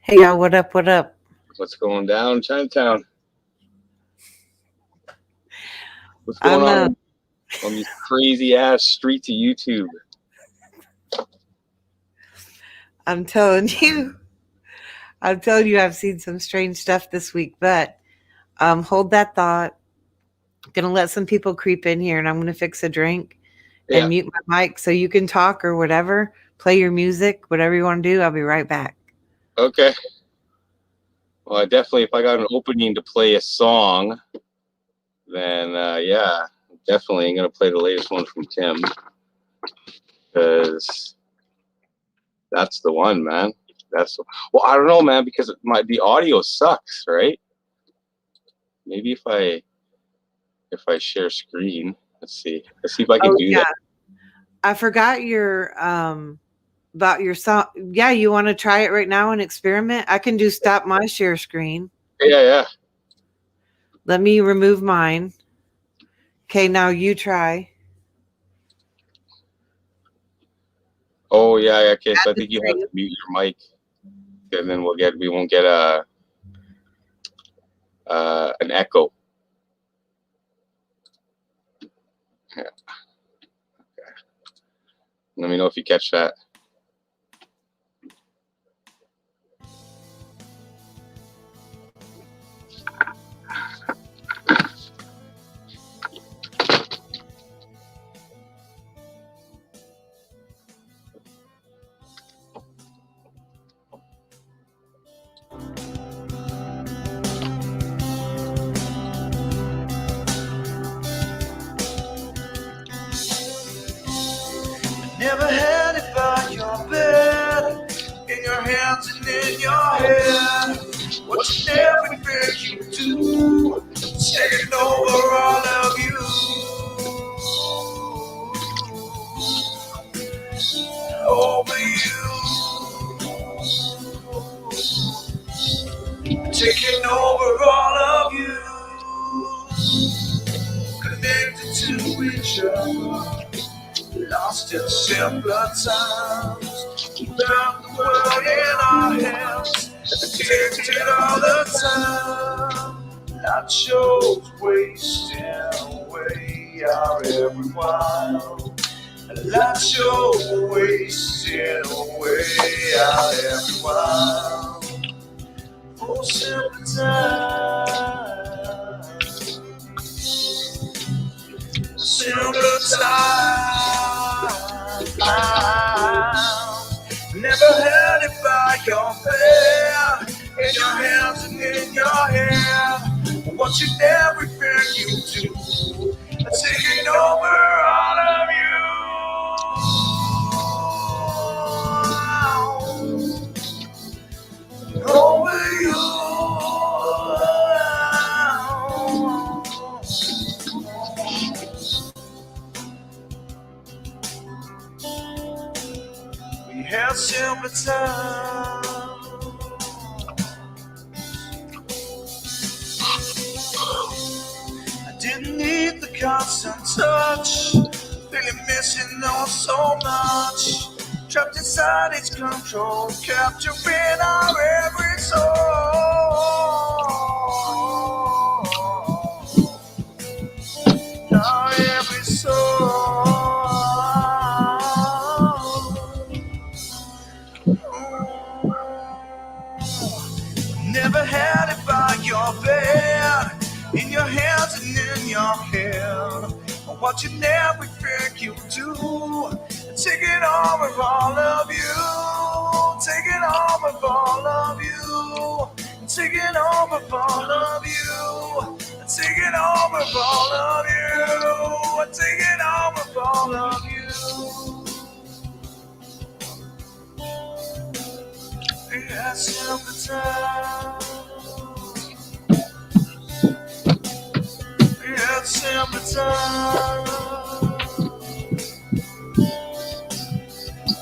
Hey y'all, what up? What up? What's going down, Chinatown? What's going I'm on these crazy ass streets of YouTube? I'm telling you, I'm telling you, I've seen some strange stuff this week. But hold that thought. Gonna let some people creep in here, and I'm gonna fix a drink and Yeah, mute my mic so you can talk or whatever. Play your music, whatever you want to do. I'll be right back. okay. Well, I definitely, if I got an opening to play a song, then yeah, definitely I'm gonna play the latest one from Tim because that's the one, man. Well, I don't know, man, because the audio sucks, right? Maybe if I share screen, let's see. Let's see if I can Oh do yeah, that. I forgot your about your song. Yeah, you want to try it right now and experiment? I can do stop my share screen. Yeah, yeah. Let me remove mine. Okay, now you try. Oh, yeah, yeah. Okay, so Add I the think you have to stream. mute your mic, and then we won't get an echo. Yeah. Let me know if you catch that. Never had it by your bed, in your hands and in your head. What you never think you do, taking over all of you. Over you. Taking over all of you. Connected to each other. Lost in simpler times, we found the world in our hands, addicted all the time. Not shows wasting away our every while. Not shows wasting away our every while. For simpler times, simpler times. Never had it by your bed, in your hands and in your hair. Watching everything you do, taking over all of you. Over you. We had simpler times. I didn't need the constant touch, feeling missing oh so much. Trapped inside its control, capturing our every soul. Our every soul. Never had it by your bed, in your hands and in your head. Watching everything you do, taking over all of you, taking over all of you, taking over all of you, taking over all of you, taking over all of you. Yeah, simple time. Yeah, simple time.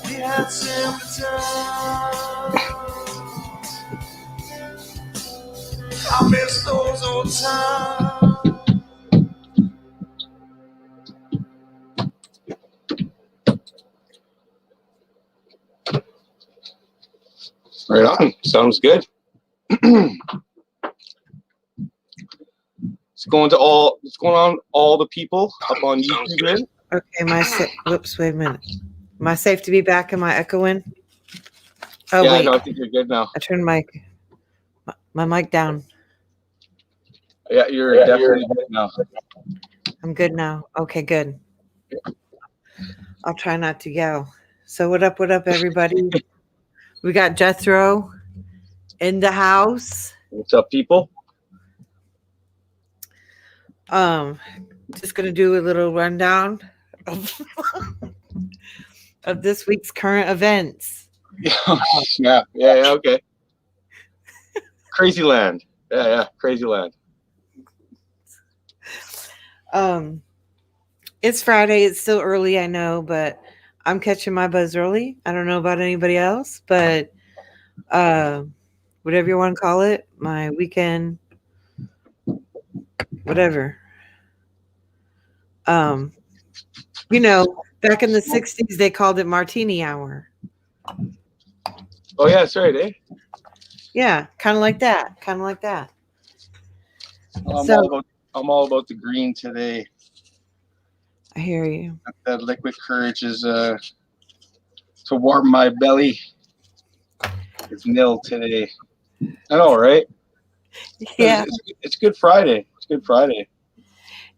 We had simple time. I miss those old times. Right on. Sounds good. It's going on all the people up on YouTube grid. Okay, whoops, wait a minute. Am I safe to be back? Am I echoing? Oh, Yeah, wait. no, I think you're good now. I turned my mic down. Yeah, you're definitely good now. I'm good now. Okay, good. I'll try not to yell. So what up, everybody? We got Jethro in the house. What's up, people? Just gonna do a little rundown of, of this week's current events. Yeah, okay. Crazy land. Yeah, crazy land. It's Friday. It's still early, I know, but I'm catching my buzz early. I don't know about anybody else, but whatever you want to call it, my weekend, whatever. You know, back in the 60s, they called it martini hour. Oh, yeah, that's right, eh? Yeah, kind of like that. I'm all about the green today. I hear you. That liquid courage is to warm my belly. It's nil today. I know, right? Yeah. It's Good Friday. It's Good Friday.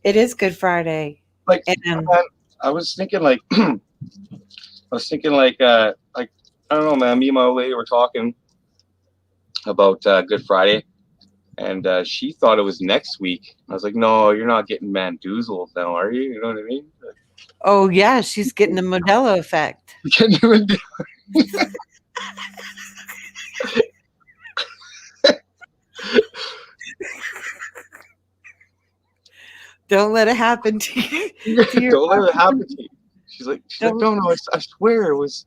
It is Good Friday. Like, And I was thinking like I don't know, man. Me and my old lady were talking about Good Friday, and she thought it was next week. I was like, no, you're not getting mandoozled now, are you? You know what I mean? oh yeah, she's getting the Modelo effect. Don't let it happen to you. Don't let it happen to you. She's like, no, I swear it was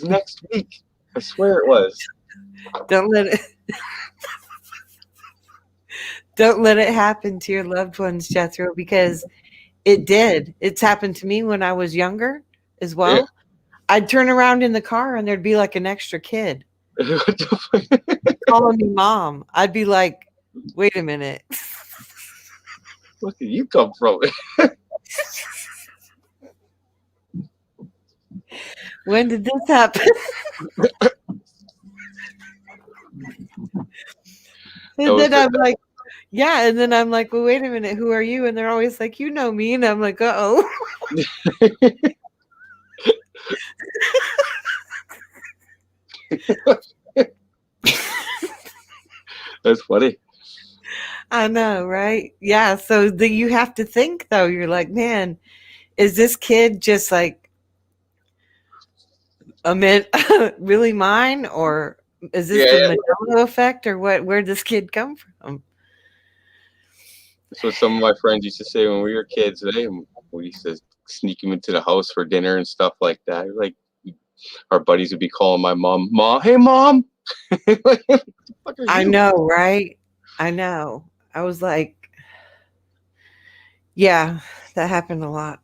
next week. I swear it was. Don't let it happen to your loved ones, Jethro, because it did. It's happened to me when I was younger as well. Yeah. I'd turn around in the car and there'd be like an extra kid calling me mom. I'd be like, wait a minute. Where did you come from? When did this happen? And then I'm like, yeah. And then I'm like, well, wait a minute. Who are you? And they're always like, you know me. And I'm like, uh-oh. That's funny. I know, right? Yeah. So you have to think, though. You're like, man, is this kid just like really mine, or is this the Mandela effect, or what? Where'd this kid come from? That's what some of my friends used to say when we were kids. We used to sneak him into the house for dinner and stuff like that. Like, our buddies would be calling my mom, hey, Mom. I know, right? I know. I was like, yeah, that happened a lot.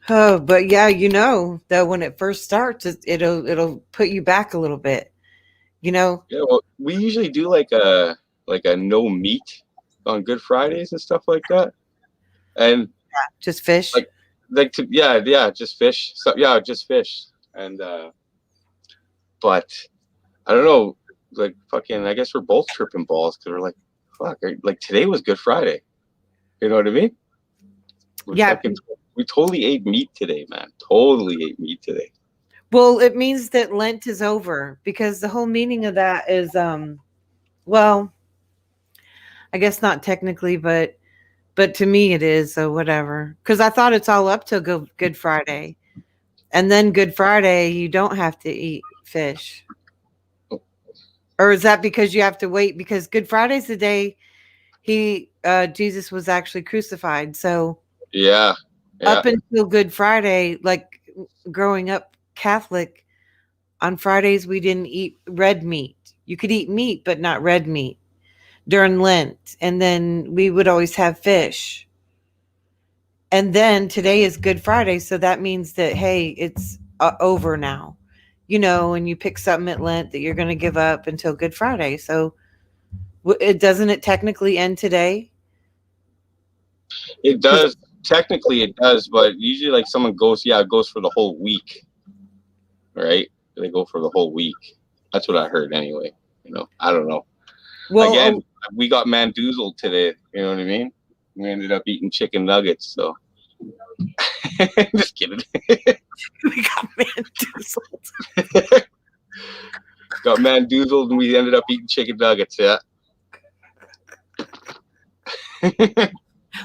Oh, but yeah, you know that when it first starts, it'll put you back a little bit, you know. Yeah, well, we usually do like a no meat on Good Fridays and stuff like that, and just fish. Just fish. So just fish, and but I don't know, like fucking. I guess we're both tripping balls because we're like, fuck, like today was Good Friday. You know what I mean? We totally ate meat today, man. Totally ate meat today. Well, it means that Lent is over, because the whole meaning of that is, well, I guess not technically, but to me it is, so whatever. Because I thought it's all up till Good Friday. And then Good Friday, you don't have to eat fish. Or is that because you have to wait? Because Good Friday's the day Jesus was actually crucified. So yeah. Up until Good Friday, like growing up Catholic, on Fridays we didn't eat red meat. You could eat meat, but not red meat during Lent. And then we would always have fish. And then today is Good Friday, so that means that, hey, it's over now. and you pick something at Lent that you're going to give up until Good Friday. So doesn't it technically end today? It does. Technically, it does, but usually, like someone goes, it goes for the whole week, right? They go for the whole week. That's what I heard, anyway. I don't know. Well, again, we got mandoozled today. You know what I mean? We ended up eating chicken nuggets. So, just kidding. We got mandoozled. Got mandoozled, and we ended up eating chicken nuggets. Yeah.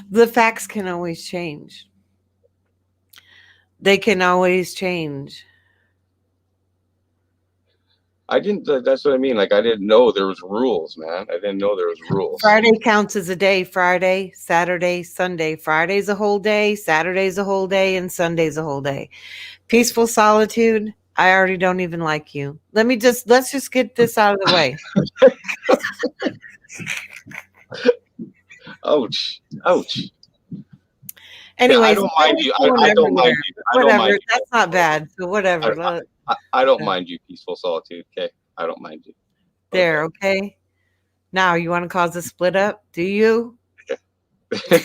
The facts can always change. They can always change. That's what I mean. Like, I didn't know there was rules, man. I didn't know there was rules. Friday counts as a day. Friday, Saturday, Sunday. Friday's a whole day. Saturday's a whole day. And Sunday's a whole day. Peaceful solitude. I already don't even like you. Let's just get this out of the way. Ouch. Anyway, I don't mind you. I don't mind you. Whatever. That's not bad. So whatever. I don't mind you, peaceful solitude. Okay. I don't mind you. There. Okay. Now you want to cause a split up? Do you?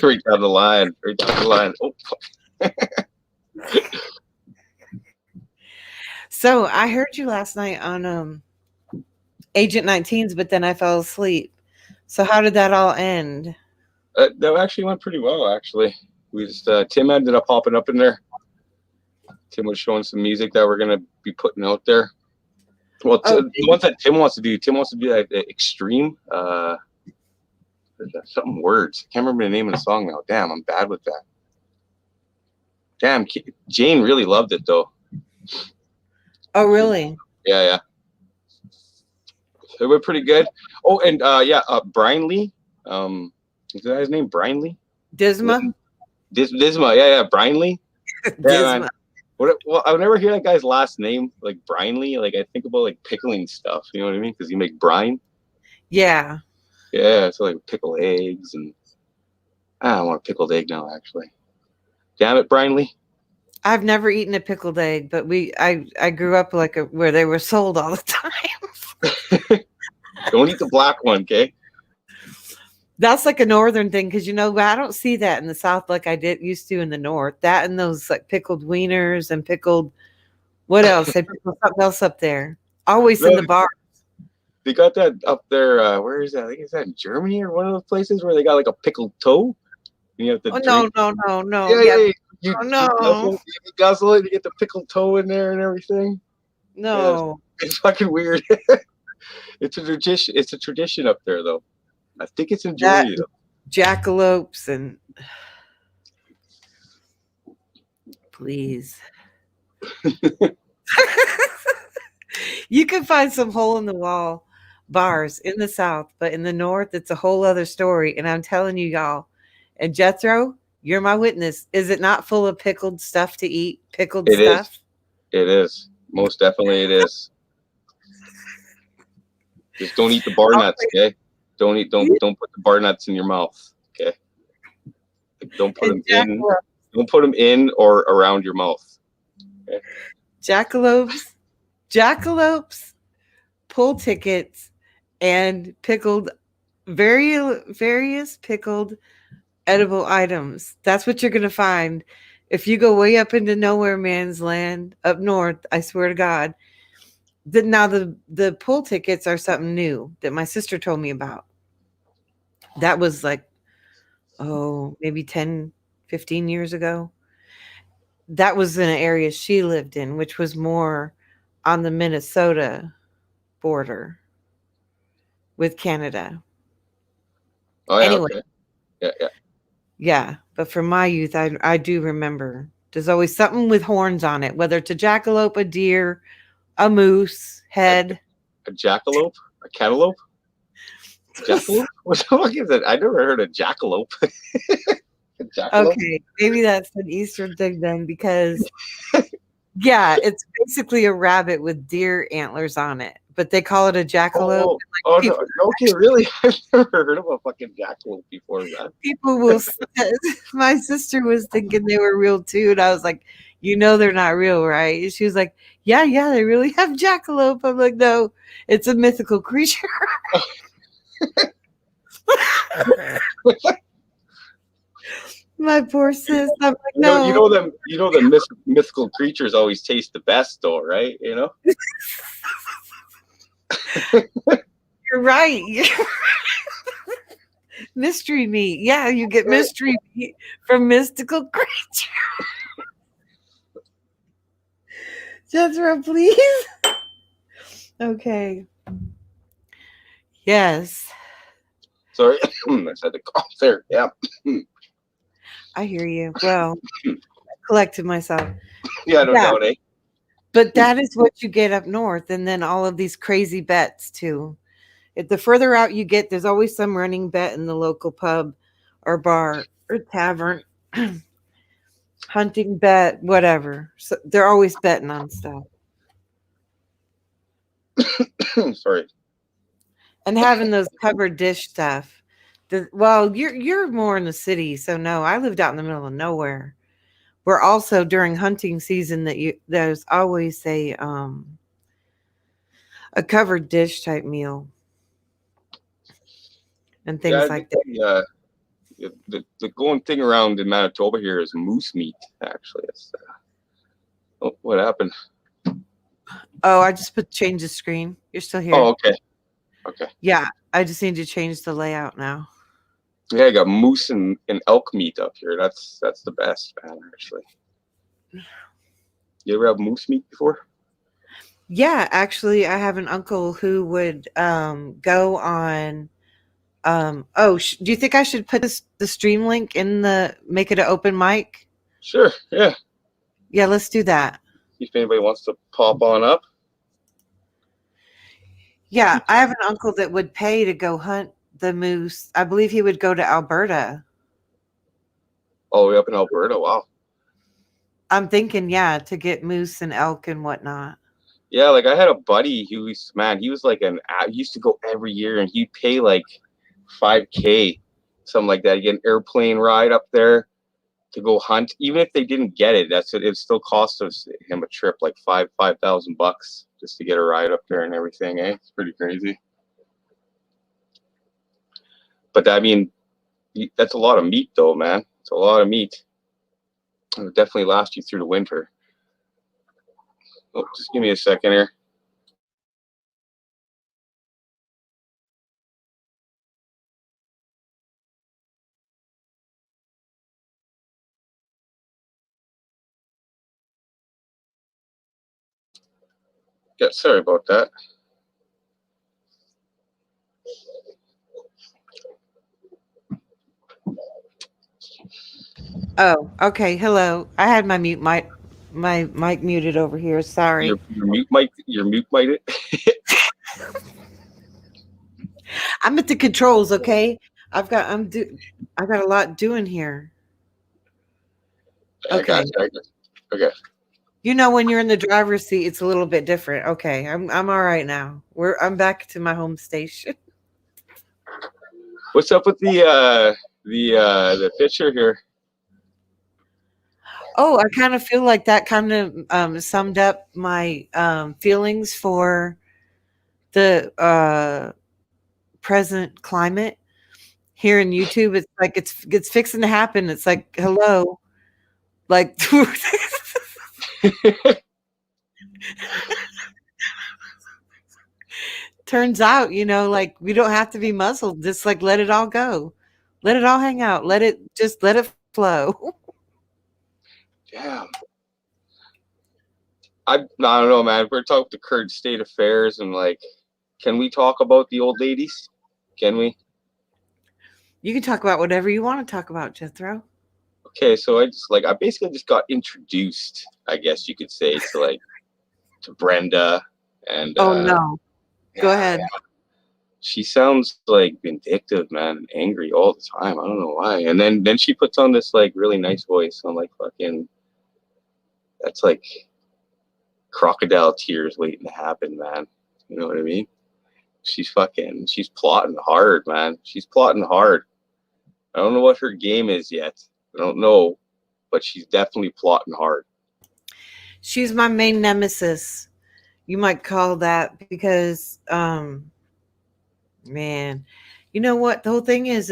Right down the line. Oh. So I heard you last night on Agent 19's, but then I fell asleep. So how did that all end? That actually went pretty well, actually. We just Tim ended up popping up in there. Tim was showing some music that we're gonna be putting out there. Well, the ones that Tim wants to do that extreme. Something words. I can't remember the name of the song now. Damn, I'm bad with that. Damn, Jane really loved it though. Oh, really? Yeah. It went pretty good. Oh, and Brian Lee. Is that his name? Brian Lee? Disma? Disma, yeah, Brian Lee. Disma. Man. Well, I would never hear that guy's last name, like Brian Lee. Like, I think about like pickling stuff. You know what I mean? Because you make brine. Yeah. Yeah, so like pickled eggs, and I want a pickled egg now. Actually, damn it, Brian Lee. I've never eaten a pickled egg, but I grew up where they were sold all the time. Don't eat the black one, okay? That's like a northern thing, because I don't see that in the South like I used to in the North. That and those like pickled wieners and pickled, what else? They pickled something else up there. Always in the bar. They got that up there. Where is that? I think it's in Germany or one of those places where they got like a pickled toe. And you have to no. Yeah. You guzzle it, you get the pickled toe in there and everything. No. Yeah, it's fucking weird. It's a tradition. It's a tradition up there, though. I think it's in Germany, though. Jackalopes and please. You can find some hole in the wall bars in the South, but in the North, it's a whole other story. And I'm telling you, y'all, and Jethro, you're my witness. Is it not full of pickled stuff to eat? Pickled stuff? It is. Most definitely it is. Just don't eat the bar nuts, okay? Don't put the bar nuts in your mouth, okay? Don't put them in. Don't put them in or around your mouth. Okay? Jackalopes, pool tickets, and pickled various pickled edible items. That's what you're gonna find if you go way up into nowhere man's land up north. I swear to God. Now the pool tickets are something new that my sister told me about. That was like, maybe 10, 15 years ago. That was in an area she lived in, which was more on the Minnesota border with Canada. Oh, yeah, anyway, okay. Yeah, but from my youth, I do remember there's always something with horns on it, whether it's a jackalope, a deer, a moose head. A jackalope? A cantaloupe? Jackalope? What the fuck is that? I never heard of jackalope. Okay, maybe that's an Eastern thing then, because yeah, it's basically a rabbit with deer antlers on it, but they call it a jackalope. No, okay, really? I've never heard of a fucking jackalope before, man. People will. My sister was thinking they were real too, and I was like, You know they're not real, right? And she was like, yeah, they really have jackalope. I'm like, no, it's a mythical creature. My poor sis. I'm like, no. You know them mythical creatures always taste the best, though, right? You know. You're right. Mystery meat. Yeah, you get mystery meat from mystical creature. Jethro, please. Okay. Yes. Sorry, I said the cough there. Yeah. I hear you. Well, I collected myself. Yeah, no Yeah. doubt, eh? But that is what you get up north, and then all of these crazy bets too. If the further out you get, there's always some running bet in the local pub or bar or tavern, hunting bet, whatever. So they're always betting on stuff Sorry. and having those covered dish stuff. Well, you're more in the city, so no. I lived out in the middle of nowhere. Where also during hunting season there's always a covered dish type meal and Yeah, things like that. the going thing around in Manitoba here is moose meat. Actually, oh, what happened? Oh, I just change the screen. You're still here. Oh, okay. Yeah, I just need to change the layout now. Yeah, I got moose and elk meat up here. That's the best, man. Actually, you ever have moose meat before? Yeah, actually, I have an uncle who would go on. Do you think I should put the stream link in make it an open mic? Sure. Yeah. Yeah, let's do that. See if anybody wants to pop on up. Yeah, I have an uncle that would pay to go hunt the moose. I believe he would go to Alberta. All the way up in Alberta. Wow. I'm thinking, yeah, to get moose and elk and whatnot. Yeah, like I had a buddy who was, man, he was like he used to go every year and he'd pay like $5K, something like that. You get an airplane ride up there to go hunt. Even if they didn't get it, it still cost him a trip like $5,000 just to get a ride up there and everything, eh? It's pretty crazy. But I mean, that's a lot of meat though, man. It's a lot of meat. It'll definitely last you through the winter. Oh, just give me a second here. Yeah, sorry about that. Oh, okay. Hello. I had my mic muted over here. Sorry. Your mute mic. I'm at the controls, okay? I got a lot doing here. Okay. I got you. Okay. You know, when you're in the driver's seat, it's a little bit different. Okay, I'm all right now. I'm back to my home station. What's up with the picture here? Oh, I kind of feel like that kind of summed up my feelings for the present climate here in YouTube. It's like it's fixing to happen. It's like, hello, like. Turns out, like we don't have to be muzzled. Just like let it all go. Let it all hang out. Let it flow. Damn. I don't know, man. We're talking the current state affairs and like, can we talk about the old ladies? Can we? You can talk about whatever you want to talk about, Jethro. Okay, so I basically just got introduced, I guess you could say, to Brenda and Oh no. Go ahead. She sounds like vindictive, man, and angry all the time. I don't know why. And then she puts on this like really nice voice. I'm like, fucking, that's like crocodile tears waiting to happen, man. You know what I mean? She's plotting hard, man. She's plotting hard. I don't know what her game is yet. I don't know, but she's definitely plotting hard. She's my main nemesis. You might call that because man, you know what the whole thing is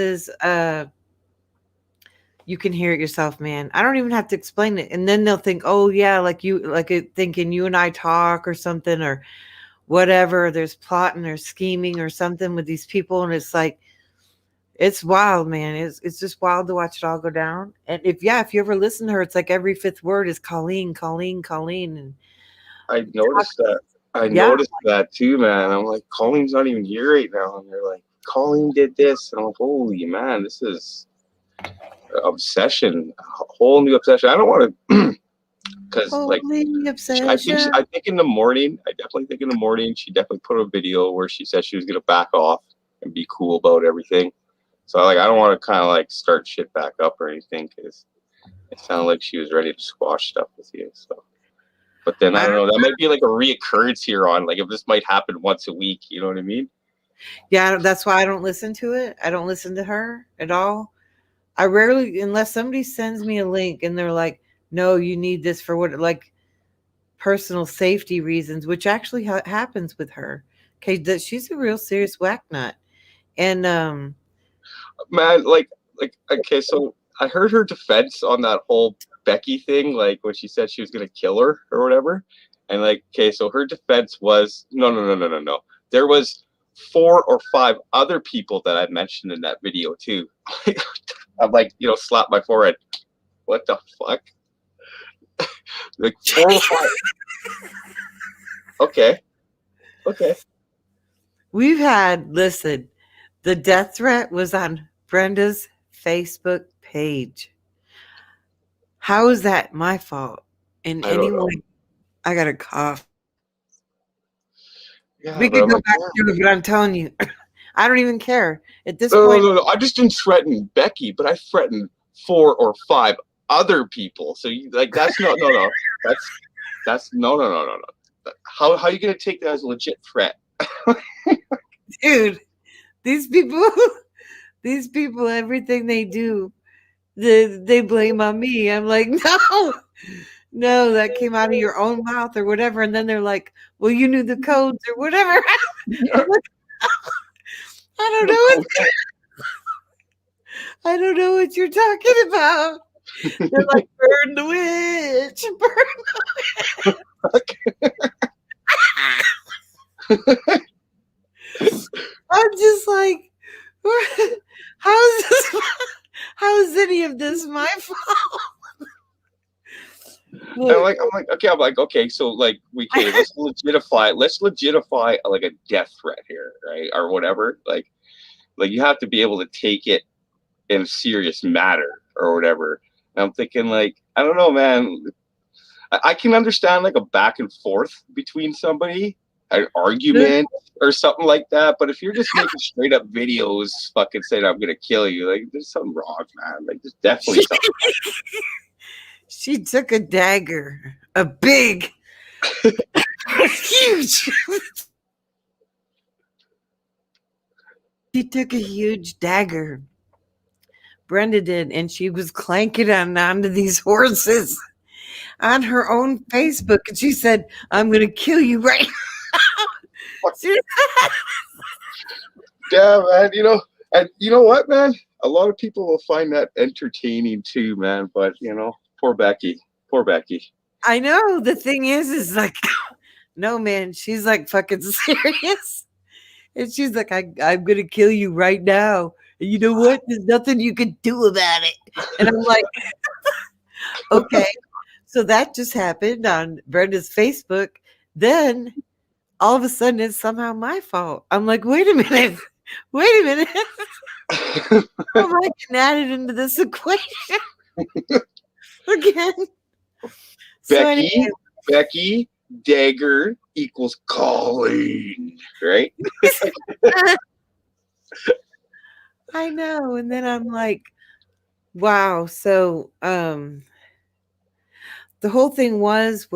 you can hear it yourself, man. I don't even have to explain it. And then they'll think, oh yeah, thinking you and I talk or something or whatever. There's plotting or scheming or something with these people. And it's like, it's wild, man. It's just wild to watch it all go down. And if you ever listen to her, it's like every fifth word is Colleen, Colleen, Colleen. And I noticed that. I yeah, noticed that too, man. I'm like, Colleen's not even here right now, and they're like, Colleen did this, and I'm like, holy man, this is obsession, a whole new obsession. I don't want to, because like, holy I think obsession. I think in the morning, I definitely think in the morning, she definitely put a video where she said she was gonna back off and be cool about everything. So like, I don't want to kind of like start shit back up or anything, because it sounded like she was ready to squash stuff with you. So. But then I I don't don't, know. That might be like a reoccurrence here on like if this might happen once a week. You know what I mean? yeah, that's why I don't listen to it. I don't listen to her at all. I rarely, unless somebody sends me a link and they're like, no, you need this for what, like personal safety reasons, which actually happens with her. Okay, that she's a real serious whack nut. And Man, like okay. So I heard her defense on that whole Becky thing, like when she said she was gonna kill her or whatever. And like, okay, so her defense was no. There was 4 or 5 other people that I mentioned in that video too. I'm like, slap my forehead. What the fuck? Like 4 or 5. Okay. listen, the death threat was on Brenda's Facebook page. How is that my fault in I don't any know. way? I got a cough. Yeah, We but could I'm go like, back to it, but I'm telling you, I don't even care at this no, no, point. no, no. I just didn't threaten Becky, but I threatened 4 or 5 other people. So you like that's no. That's no. How are you gonna take that as a legit threat? Dude, these people, these people, everything they do, they blame on me. I'm like, no, no, that came out of your own mouth or whatever. And then they're like, well, you knew the codes or whatever. I'm like, I don't know. I don't know what you're talking about. They're like, burn the witch, burn. I'm just like, how is this? How is any of this my fault? Look, I'm like, okay, so like let's legitify like a death threat here, right? Or whatever. Like you have to be able to take it in a serious matter or whatever. And I'm thinking like, I don't know, man. I can understand like a back and forth between somebody, an argument or something like that. But if you're just making straight up videos, fucking saying I'm gonna kill you, like there's something wrong, man. Like there's definitely something. she took a dagger, a big, huge. She took a huge dagger. Brenda did, and she was clanking onto these horses on her own Facebook, and she said, "I'm going to kill you right now." Yeah, man. And you know what, man? A lot of people will find that entertaining too, man. But poor Becky. Poor Becky. I know. The thing is like, no, man. She's like fucking serious, and she's like, I'm going to kill you right now. And you know what? There's nothing you can do about it. And I'm like, okay. So that just happened on Brenda's Facebook. Then all of a sudden it's somehow my fault. I'm like, wait a minute. Wait a minute. How am I getting added into this equation again? So anyway, Becky dagger equals Colleen, right? I know. And then I'm like, wow. So the whole thing was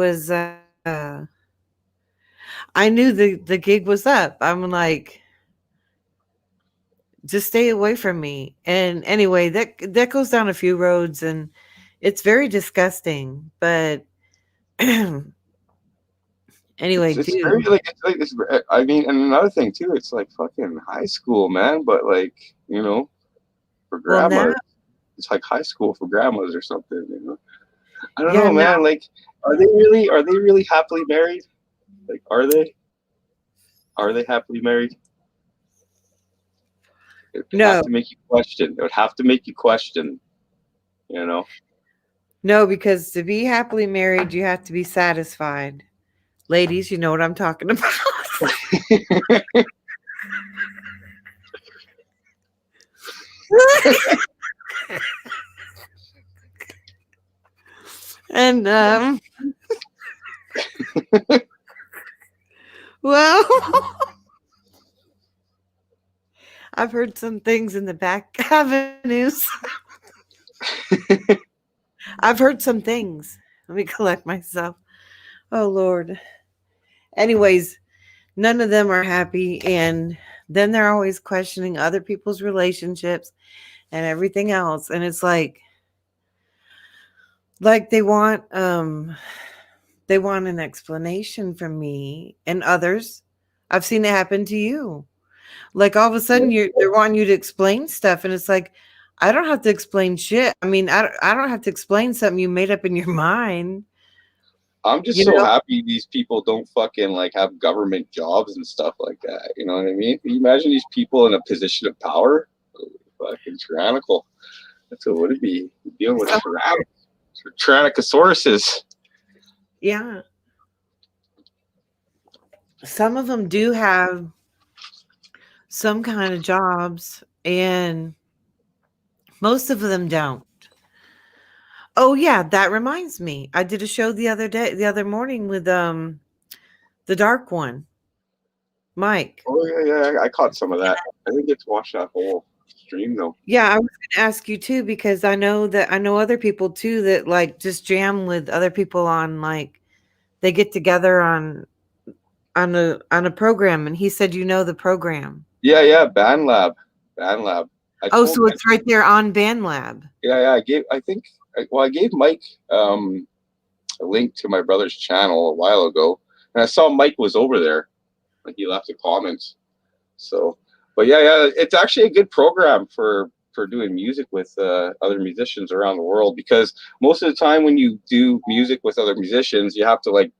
I knew the gig was up. I'm like, just stay away from me. And anyway, that goes down a few roads and it's very disgusting. But Anyway, It's dude. very like I mean, and another thing too, it's like fucking high school, man. But like, you know, for Well, now, grandmas, it's like high school for grandmas or something. You know, I don't yeah, know, now, man. Like, are they really happily married? Like, are they happily married? It would have no, to make you question. It would have to make you question. You know. no, because to be happily married, you have to be satisfied. Ladies, you know what I'm talking about. And well, I've heard some things in the back avenues. I've heard some things. Let me collect myself. Oh Lord. Anyways, none of them are happy, and then they're always questioning other people's relationships and everything else. And it's like they want an explanation from me and others. I've seen it happen to you. Like all of a sudden they're wanting you to explain stuff, and it's like I don't have to explain shit. I mean, I don't have to explain something you made up in your mind. I'm just You so know? happy these people don't fucking like have government jobs and stuff like that. You know what I mean? Can you imagine these people in a position of power? Fucking tyrannical. That's what would it be? You're dealing with tyrannicosauruses. Yeah. Some of them do have some kind of jobs, and most of them don't. Oh yeah, that reminds me. I did a show the other morning with the dark one, Mike. Oh yeah. I caught some of that. I didn't get to watch that whole stream though. Yeah, I was gonna ask you too, because I know other people too that like just jam with other people on, like they get together on a program, and he said you know the program. Yeah. Band Lab. I Oh, told so it's right there on Band Lab. yeah. I gave Mike a link to my brother's channel a while ago, and I saw Mike was over there. Like he left a comment. So, but yeah, it's actually a good program for doing music with other musicians around the world, because most of the time when you do music with other musicians, you have to like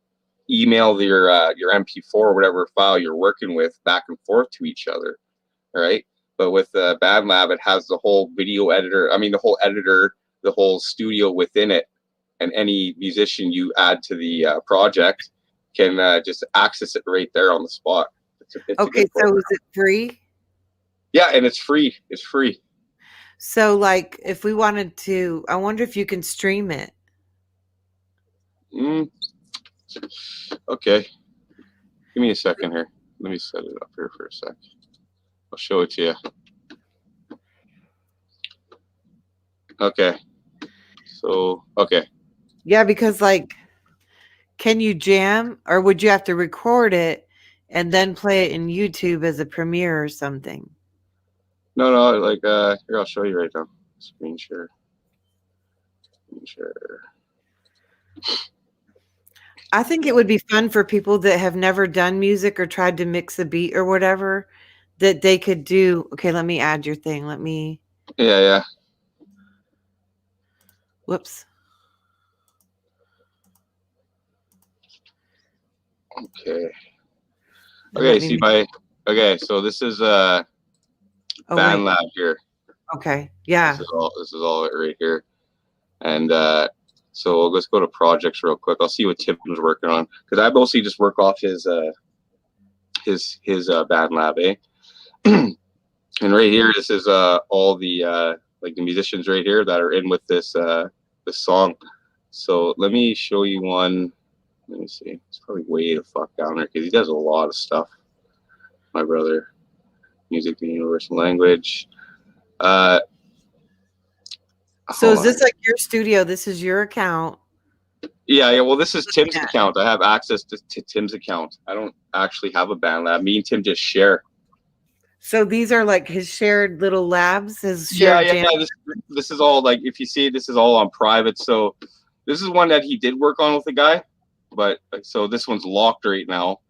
email your MP4 or whatever file you're working with back and forth to each other, right? But with BandLab, it has the whole video editor. I mean, the whole editor, the whole studio within it, and any musician you add to the project can just access it right there on the spot. It's Okay, so is it free? Yeah, and it's free. It's free. So like if we wanted to, I wonder if you can stream it. Okay. Give me a second here. Let me set it up here for a sec. I'll show it to you. Okay. So, okay. Yeah, because like, can you jam, or would you have to record it and then play it in YouTube as a premiere or something? No, like here, I'll show you right now. Screen share. I think it would be fun for people that have never done music or tried to mix a beat or whatever, that they could do. Okay, let me add your thing. Let me. Yeah. Whoops. Okay. Okay, so this is Band Lab here. Okay. Yeah. This is all it right here. And so let's go to projects real quick. I'll see what Tim's working on, because I mostly just work off his Band Lab, eh? And right here, this is all the like the musicians right here that are in with this song. So let me show you one. Let me see. It's probably way the fuck down there because he does a lot of stuff. My brother, music, the universal language. So is this like your studio? This is your account? Yeah. Well, this is Tim's account. I have access to Tim's account. I don't actually have a Band Lab. Me and Tim just share. So these are like his shared little labs. His shared Yeah. This is all like, if you see, this is all on private. So this is one that he did work on with a guy. but so this one's locked right now.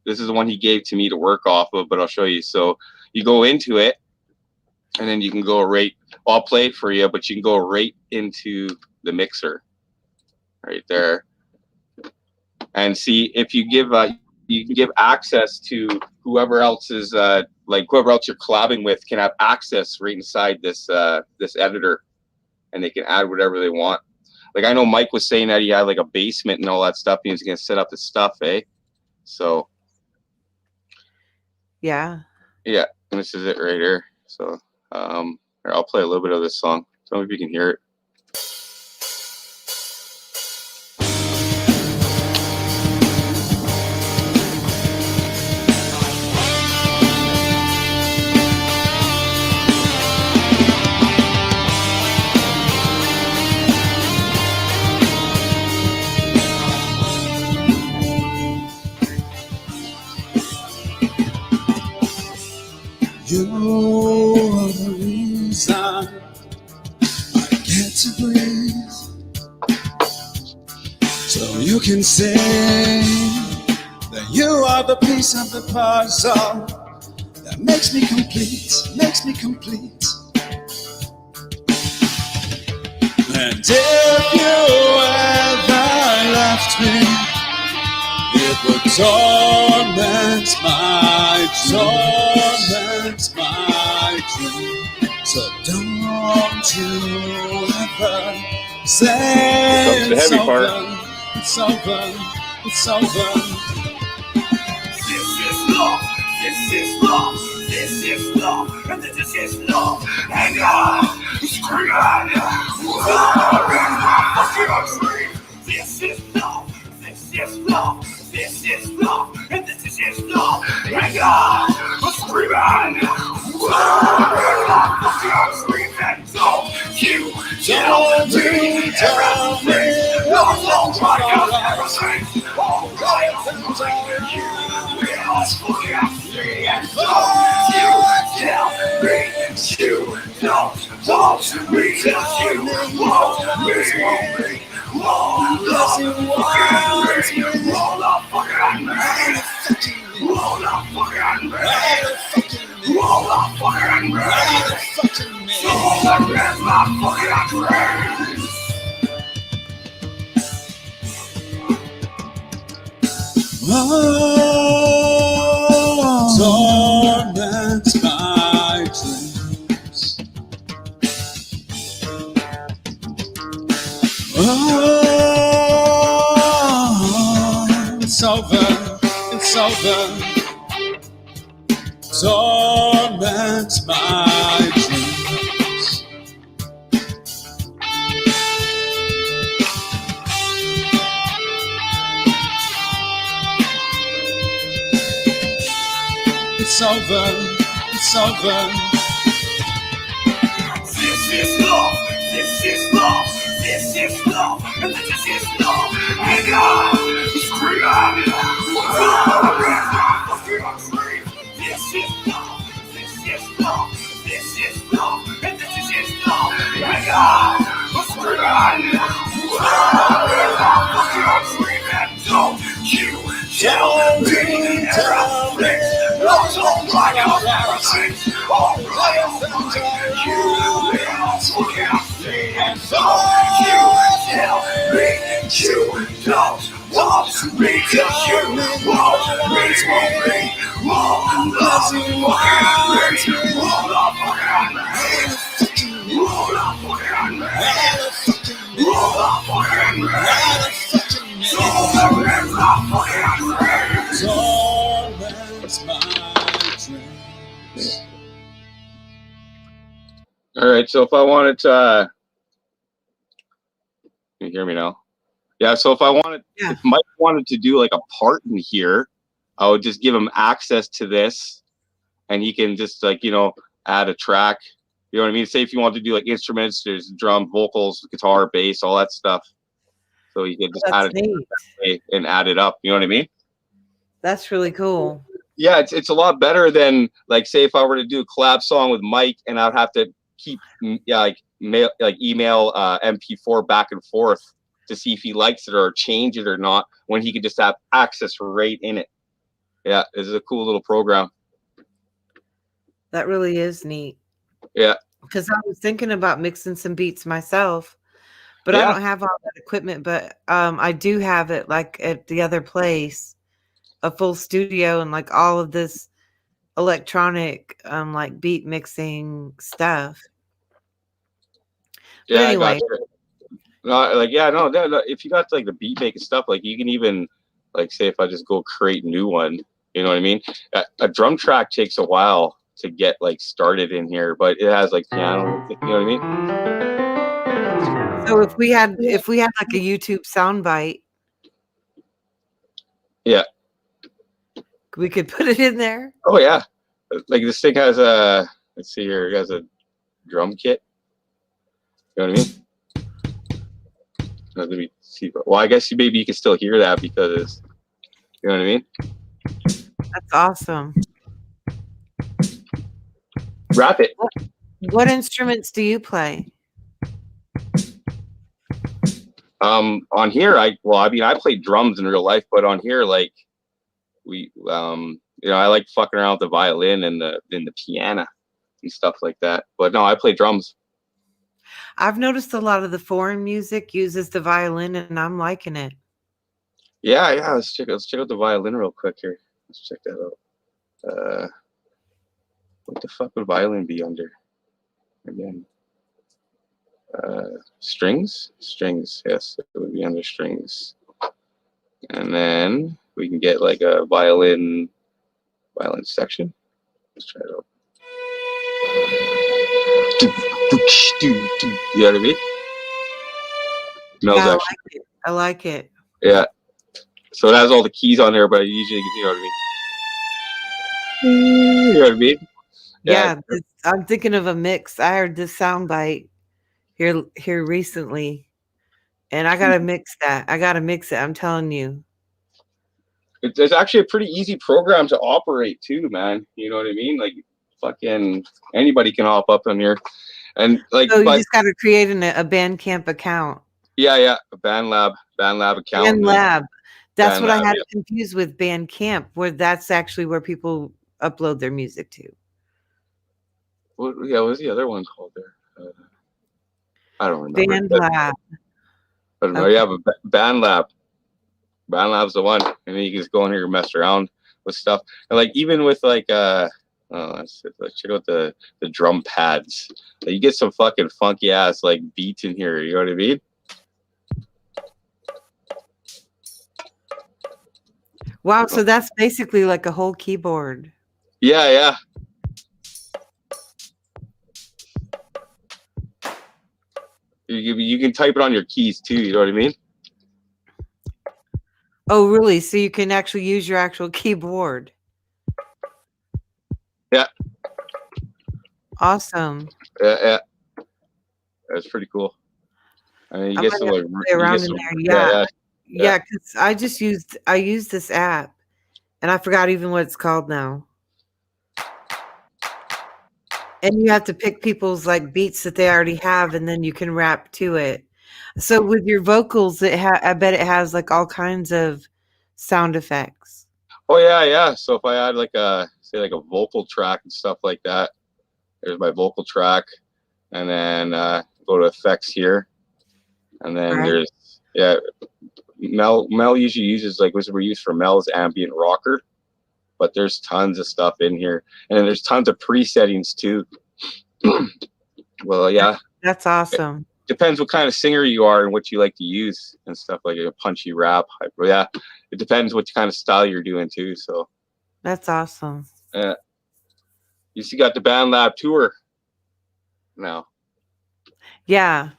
This is the one he gave to me to work off of, but I'll show you. So you go into it, and then you can go right. I'll play it for you, but you can go right into the mixer, right there, and see if you give. You can give access to whoever else is like whoever else you're collabing with can have access right inside this this editor, and they can add whatever they want. Like I know Mike was saying that he had like a basement and all that stuff, and he was gonna set up his stuff, eh? So Yeah. yeah, and this is it right here. So here, I'll play a little bit of this song. Tell me if you can hear it. You are the reason I get to breathe. So you can say that you are the piece of the puzzle that makes me complete, makes me complete. And if you ever left me, it would torment my dream. So don't you ever say The heavy part. it's over, it's over. This is love, this is love, this is love, and this is love. And I'm screaming, fucking dream. This is love, this is love. This is love, and this is love, and I'm screaming, screaming, so you tell me everything, all right, everything, all right, you will fucking see, and so you tell me you don't want me, you want me. Roll up fucking torment my dreams. It's over, it's over. Torment my dreams. It's over, it's over. This is love, this is love, this is love, and this is love. And I'm screaming, this is love, this is love, this is love, and this is love. And I'm screaming, don't you tell me everything. It's all right, everything. All right, you will forget me, and so you tell me you don't want me, 'cause you won't me, won't me, won't love me, won't love me, won't love fucking me, won't love fucking me, so there is love fucking me, torments my dreams. All right, so if I wanted to, can you hear me now? Yeah, so if I wanted, if Mike wanted to do like a part in here, I would just give him access to this, and he can just like, you know, add a track. You know what I mean? Say if you want to do like instruments, there's drum, vocals, guitar, bass, all that stuff. So you can just add it and add it up. You know what I mean? That's really cool. Yeah, it's a lot better than like say if I were to do a collab song with Mike and I'd have to keep email MP4 back and forth to see if he likes it or change it or not, when he could just have access right in it. Yeah, this is a cool little program. That really is neat. Yeah. Because I was thinking about mixing some beats myself, but I Yeah. don't have all that equipment. But I do have it like at the other place, a full studio and like all of this electronic like beat mixing stuff. But Yeah, I anyway, got you. No, like, yeah, no, if you got like the beat making stuff, like you can even, like, say if I just go create a new one, you know what I mean? A drum track takes a while to get like started in here, but it has like piano, you know what I mean? so if we had like a YouTube soundbite, Yeah. we could put it in there. Oh yeah. Like this thing has a, let's see here, it has a drum kit. You know what I mean? Let me see. Well, I guess maybe you can still hear that because, you know what I mean? That's awesome. Wrap it. What instruments do you play? On here, I play drums in real life, but on here, like we, I like fucking around with the violin and the piano and stuff like that. But no, I play drums. I've noticed a lot of the foreign music uses the violin, and I'm liking it. Yeah. Let's check out the violin real quick here. Let's check that out. What the fuck would violin be under? Again. Strings. Yes, it would be under strings. And then we can get like a violin section. Let's try it out. You know what I mean? Smells Yeah, actually. I like it. Yeah. So it has all the keys on there, but usually, you know what I mean? You know what I mean? Yeah, I'm thinking of a mix. I heard this soundbite here recently, and I gotta mix that. I gotta mix it. I'm telling you. It's actually a pretty easy program to operate too, man. You know what I mean? Like fucking anybody can hop up on here, and like. So you just gotta create a Bandcamp account. Yeah, a BandLab account. BandLab. That's what I had yeah. confused with Bandcamp, where that's actually where people upload their music to. What was the other one called there? I don't remember. BandLab. I don't know. Okay. Yeah, but BandLab. BandLab's the one, and then you can just go in here and mess around with stuff, and like even with like let's check out the drum pads. Like, you get some fucking funky ass like beats in here. You know what I mean? Wow, so that's basically like a whole keyboard. Yeah. You can type it on your keys too. You know what I mean? Oh, really? So you can actually use your actual keyboard? Yeah. Awesome. Yeah. That's pretty cool. I mean, you get some like play around in there. Yeah, because I used this app, and I forgot even what it's called now. And you have to pick people's like beats that they already have, and then you can rap to it. So with your vocals, I bet it has like all kinds of sound effects. Oh yeah. So if I add like a vocal track and stuff like that, there's my vocal track, and then go to effects here, and then there's Mel usually uses like what we use for Mel's ambient rocker. But there's tons of stuff in here, and then there's tons of presettings too. Well, yeah, that's awesome. It depends what kind of singer you are and what you like to use and stuff, like a punchy rap. Yeah, it depends what kind of style you're doing too. So that's awesome. Yeah, you see, got the BandLab tour now. Yeah,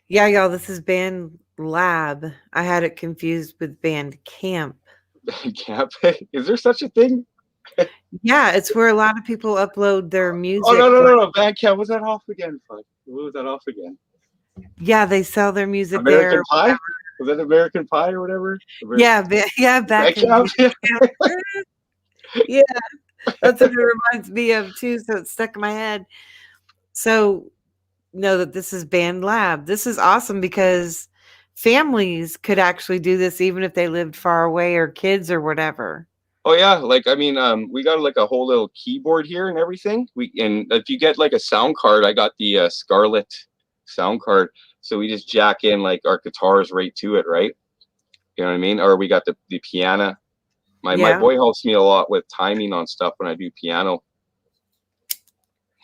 y'all. This is BandLab. I had it confused with Bandcamp. Bandcamp? Is there such a thing? Yeah, it's where a lot of people upload their music. Oh no! Bandcamp. Was that off again? What was that off again? Yeah, they sell their music American there. Pie? Was that American Pie or whatever? Yeah, back in yeah, that's what it reminds me of too. So it's stuck in my head. So know that this is BandLab. This is awesome because families could actually do this even if they lived far away or kids or whatever. Oh yeah, like I mean, we got like a whole little keyboard here and everything. And if you get like a sound card, I got the Scarlett sound card, so we just jack in like our guitars right to it, right? You know what I mean? Or we got the piano. My boy helps me a lot with timing on stuff when I do piano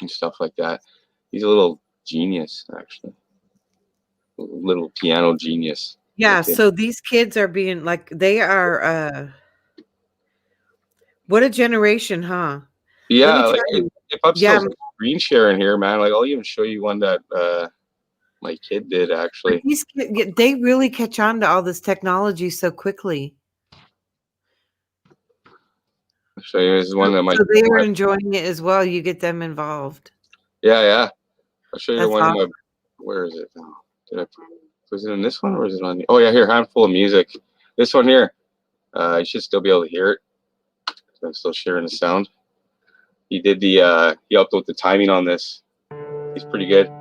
and stuff like that. He's a little genius, actually. A little piano genius. Yeah, so these kids are being like, they are what a generation, huh? Yeah, like if I'm still screen sharing here, man, like I'll even show you one that my kid did actually. They really catch on to all this technology so quickly. I'll show you this is one that so they are enjoying it as well. You get them involved. Yeah. I'll show you That's one awesome. of my. Where is it? Was it in this one or is it on? Oh yeah, here, handful of music. This one here. You should still be able to hear it. I'm still sharing the sound. He did the he helped with the timing on this. He's pretty good.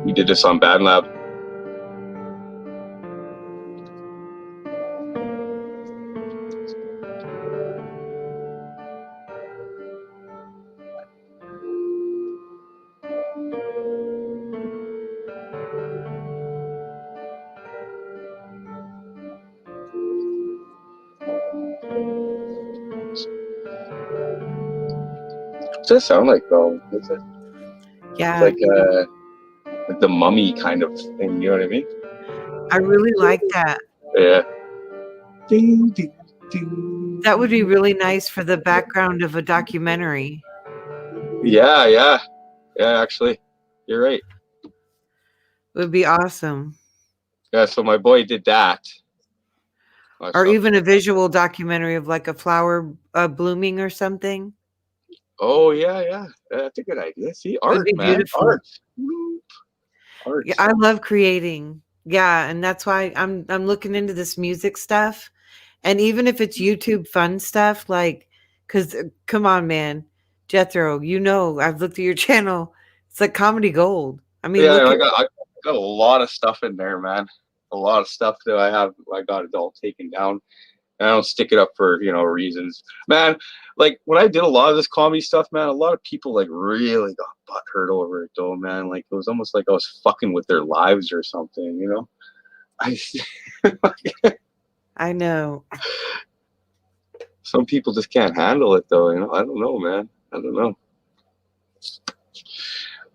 He did this on Bad Lab. What's that sound like though? What's it? Yeah. It's like the Mummy kind of thing, you know what I mean? I really like that. Yeah. That would be really nice for the background of a documentary. Yeah, actually. You're right. It would be awesome. Yeah, so my boy did that. Or even a visual documentary of like a flower blooming or something. Oh yeah. That's a good idea. See, art, man. Beautiful. Art. Yeah, I love creating. Yeah, and that's why I'm looking into this music stuff. And even if it's YouTube fun stuff, like, because come on, man, Jethro, I've looked at your channel. It's like comedy gold. I mean, I got a lot of stuff in there, man. A lot of stuff that I got it all taken down. And I don't stick it up for, reasons. Man, like when I did a lot of this comedy stuff, man, a lot of people like really got butthurt over it though, man. Like it was almost like I was fucking with their lives or something, I know. Some people just can't handle it though, I don't know, man. I don't know.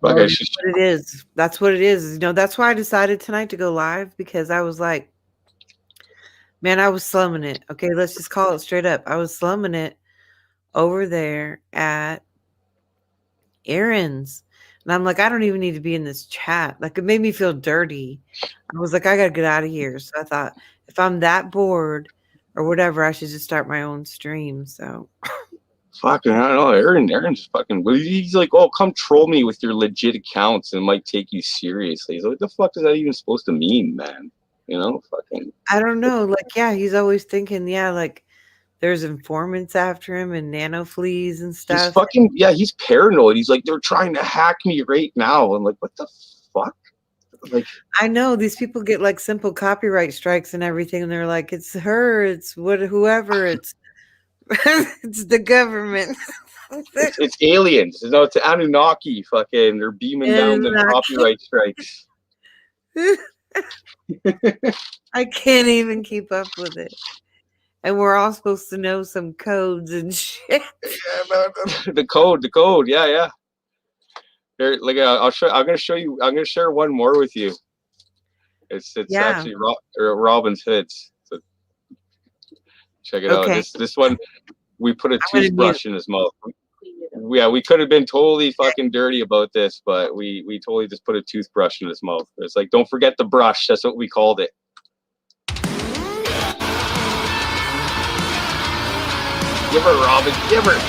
Well, that's what it is. That's what it is. That's why I decided tonight to go live, because I was like, man, I was slumming it. Okay, let's just call it straight up. I was slumming it over there at Aaron's. And I'm like, I don't even need to be in this chat. Like, it made me feel dirty. I was like, I got to get out of here. So I thought, if I'm that bored or whatever, I should just start my own stream. So. Fucking, I don't know. Aaron's fucking. He's like, oh, come troll me with your legit accounts and might take you seriously. He's like, what the fuck is that even supposed to mean, man? Fucking. I don't know. Like, yeah, he's always thinking, like there's informants after him and nano fleas and stuff. He's fucking, he's paranoid. He's like, they're trying to hack me right now. I'm like, what the fuck? Like, I know these people get like simple copyright strikes and everything, and they're like, it's her, it's whoever, it's it's the government. it's aliens. It's Anunnaki. Fucking, they're beaming down the copyright strikes. I can't even keep up with it. And we're all supposed to know some codes and shit. The code. Yeah. There, like I'm gonna show you. I'm gonna share one more with you. It's actually Robin's hits. So check it out. This one, we put a toothbrush in his mouth. Yeah, we could have been totally fucking dirty about this, but we totally just put a toothbrush in his mouth. It's like, don't forget the brush. That's what we called it. Give her, Robin. Give her.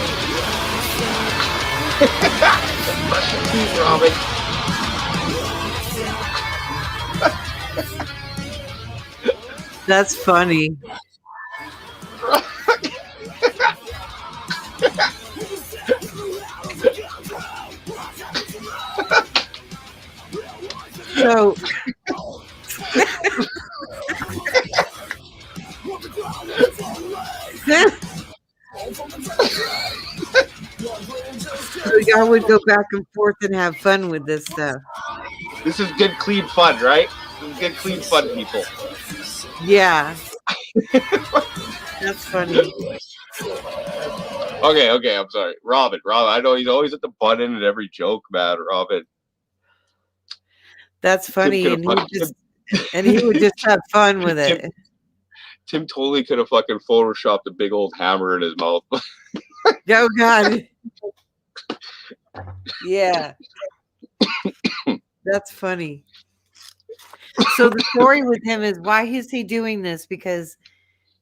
Brush your teeth, Robin. That's funny. So y'all would go back and forth and have fun with this stuff. This is good, clean fun, right? This is good, clean fun, people. Yeah. That's funny. Okay, I'm sorry. Robin, I know he's always at the butt end of every joke, man, Robin. That's funny, and he would just have fun with it. Tim totally could have fucking photoshopped a big old hammer in his mouth. Oh God. Yeah. That's funny. So the story with him is, why is he doing this? Because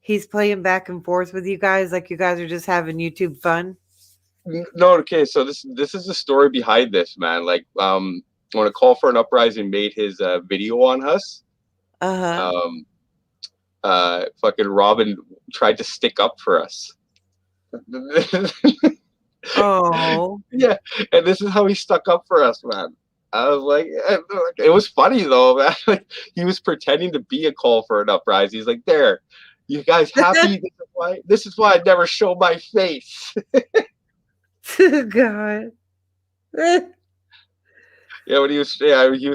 he's playing back and forth with you guys, like you guys are just having YouTube fun? No, okay, so this is the story behind this, man. Like, when A Call for an Uprising made his video on us, fucking Robin tried to stick up for us. Oh. Yeah, and this is how he stuck up for us, man. I was like, it was funny though, man. Like, he was pretending to be a call for an uprising. He's like, there, you guys happy? This is why I never show my face. God. Yeah, but he was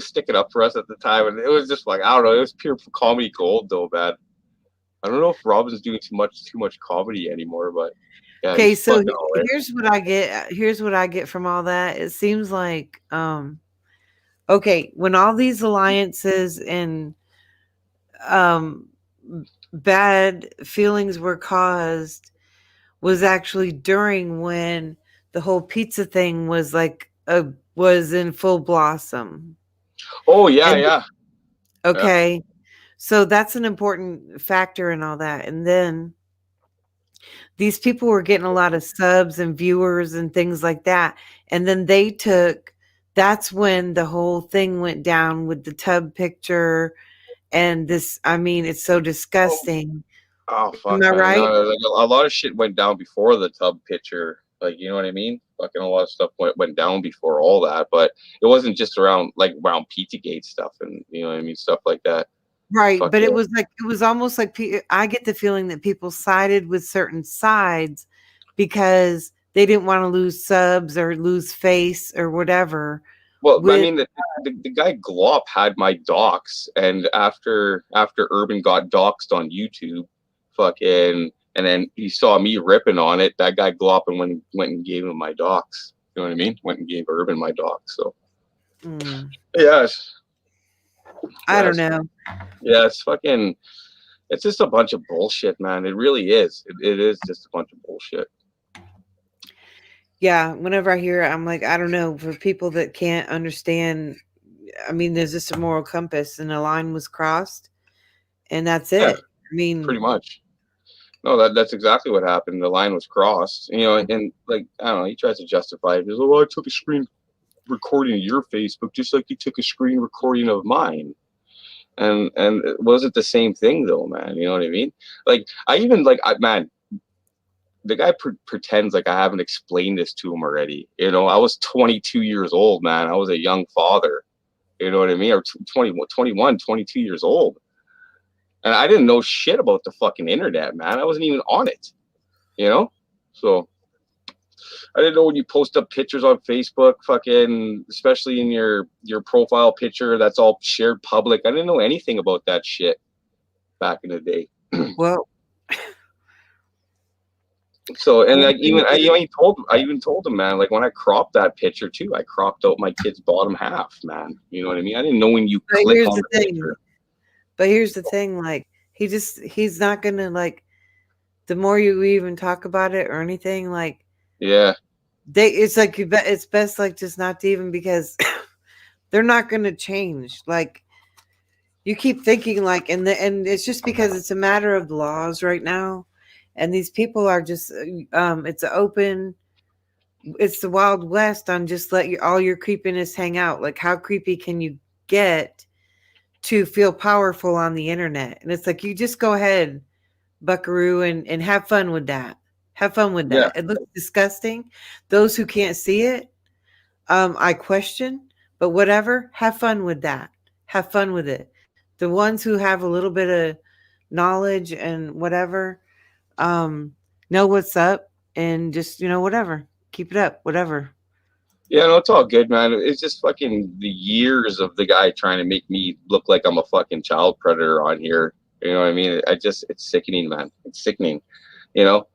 sticking up for us at the time, and it was just like, I don't know, it was pure comedy gold though, man. I don't know if Robin's doing too much comedy anymore, but yeah. Okay, so here's what I get. Here's what I get from all that. It seems like, okay, when all these alliances and bad feelings were caused, was actually during when the whole pizza thing was like was in full blossom. Oh yeah. Okay. Yeah. So that's an important factor in all that. And then these people were getting a lot of subs and viewers and things like that. And then that's when the whole thing went down with the tub picture and this. I mean, it's so disgusting. Oh fuck. Am I right? No, like a lot of shit went down before the tub picture. Like, you know what I mean? Fucking a lot of stuff went down before all that, but it wasn't just around Pizzagate stuff and, you know what I mean, stuff like that. Right, but it was almost like I get the feeling that people sided with certain sides because they didn't want to lose subs or lose face or whatever. Well, I mean, the guy Glop had my docs, and after Rbin got doxed on YouTube, fucking, and then he saw me ripping on it, that guy Glop and went and gave him my docs. You know what I mean? Went and gave Rbin my docs. So, yes. I don't know. Yeah, it's just a bunch of bullshit, man. It really is. It is just a bunch of bullshit. Yeah, whenever I hear it, I'm like, I don't know. For people that can't understand, I mean, there's just a moral compass and a line was crossed and that's it. I mean, pretty much. No, that's exactly what happened. The line was crossed, you know, and like, I don't know, he tries to justify it. He's like, well, I took a screen recording of your Facebook just like you took a screen recording of mine. And it wasn't the same thing though, man. You know what I mean? Like, man, the guy pretends like I haven't explained this to him already. You know, I was 22 years old, man. I was a young father. You know what I mean? Or 21, 22 years old. And I didn't know shit about the fucking internet, man. I wasn't even on it, you know? So I didn't know when you post up pictures on Facebook, fucking, especially in your profile picture, that's all shared public. I didn't know anything about that shit back in the day. Well, so, and like, I even told him, man, like when I cropped that picture too, I cropped out my kid's bottom half, man. You know what I mean? I didn't know when you click on the picture. But here's the thing, like, he's not gonna, like, the more you even talk about it or anything, like, yeah, it's like, it's best, like, just not to even, because they're not gonna change. Like, you keep thinking, like, and it's just because it's a matter of the laws right now, and these people are just, it's the Wild West on just let all your creepiness hang out. Like, how creepy can you get to feel powerful on the internet? And it's like, you just go ahead, buckaroo, and have fun with that. Have fun with that. Yeah. It looks disgusting. Those who can't see it, I question, but whatever, have fun with that. have fun with it. The ones who have a little bit of knowledge and whatever, know what's up and just, whatever. Keep it up, whatever. Yeah, no, it's all good, man. It's just fucking the years of the guy trying to make me look like I'm a fucking child predator on here. You know what I mean? It's sickening, man. It's sickening, you know?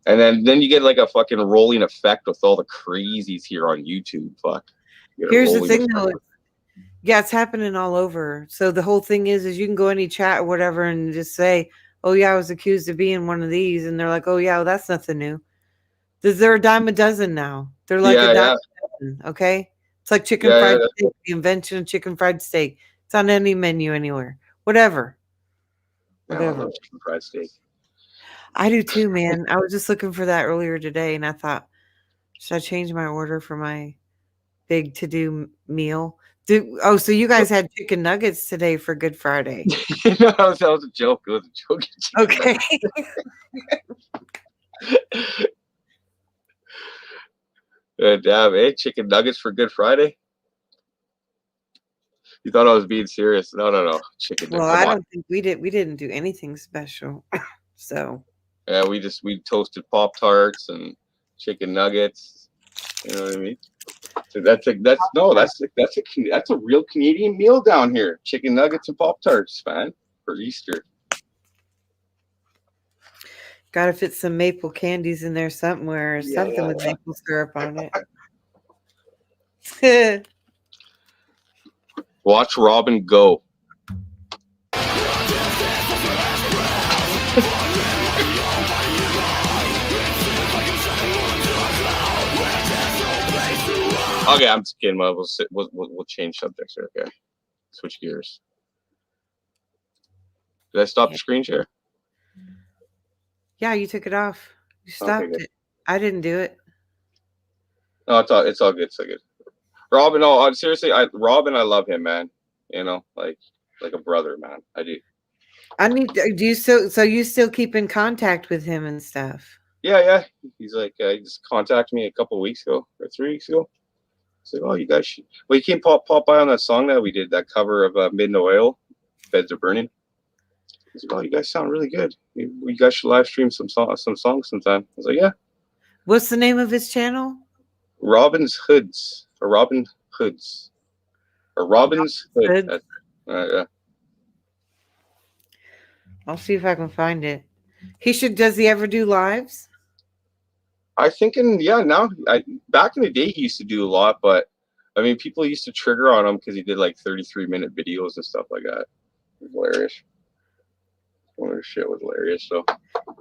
And then you get like a fucking rolling effect with all the crazies here on YouTube. Fuck. Here's the thing, though. Yeah, it's happening all over. So the whole thing is you can go any chat or whatever and just say, oh, yeah, I was accused of being one of these. And they're like, oh, yeah, well, that's nothing new. They're a dime a dozen now. They're like a dime a dozen, okay? It's like chicken fried steak, the invention of chicken fried steak. It's on any menu anywhere. Whatever. I love chicken fried steak. I do too, man. I was just looking for that earlier today, and I thought, should I change my order for my big to-do meal? So you guys had chicken nuggets today for Good Friday. No, that was a joke. It was a joke. Okay. Damn, chicken nuggets for Good Friday? You thought I was being serious? No. Chicken. Well, I don't think we didn't do anything special. So. Yeah, we toasted Pop-Tarts and chicken nuggets. You know what I mean? So that's a real Canadian meal down here. Chicken nuggets and Pop-Tarts, man, for Easter. Got to fit some maple candies in there somewhere, or something with maple syrup on it. Watch Rbin go. Okay, I'm just kidding. We'll change subjects here. Okay, switch gears. Did I stop the screen share? Yeah, you took it off. You stopped it. I didn't do it. No, it's all good. It's all good. Rbin, no, seriously, Rbin, I love him, man. You know, like a brother, man. I do. So you still keep in contact with him and stuff? Yeah. He's like, he just contacted me a couple of weeks ago or 3 weeks ago. He's like, oh, you guys should. Well, he came pop by on that song that we did, that cover of Midnight Oil, Beds Are Burning. He's like, oh, you guys sound really good. You guys should live stream some songs sometime. I was like, yeah. What's the name of his channel? Rbin's Hoods. Or Rbin Hoods. Or Rbin's Hood. Yeah. I'll see if I can find it. Does he ever do lives? I think now back in the day he used to do a lot, but I mean people used to trigger on him because he did like 33-minute videos and stuff like that. It was hilarious. One of his shit was hilarious. So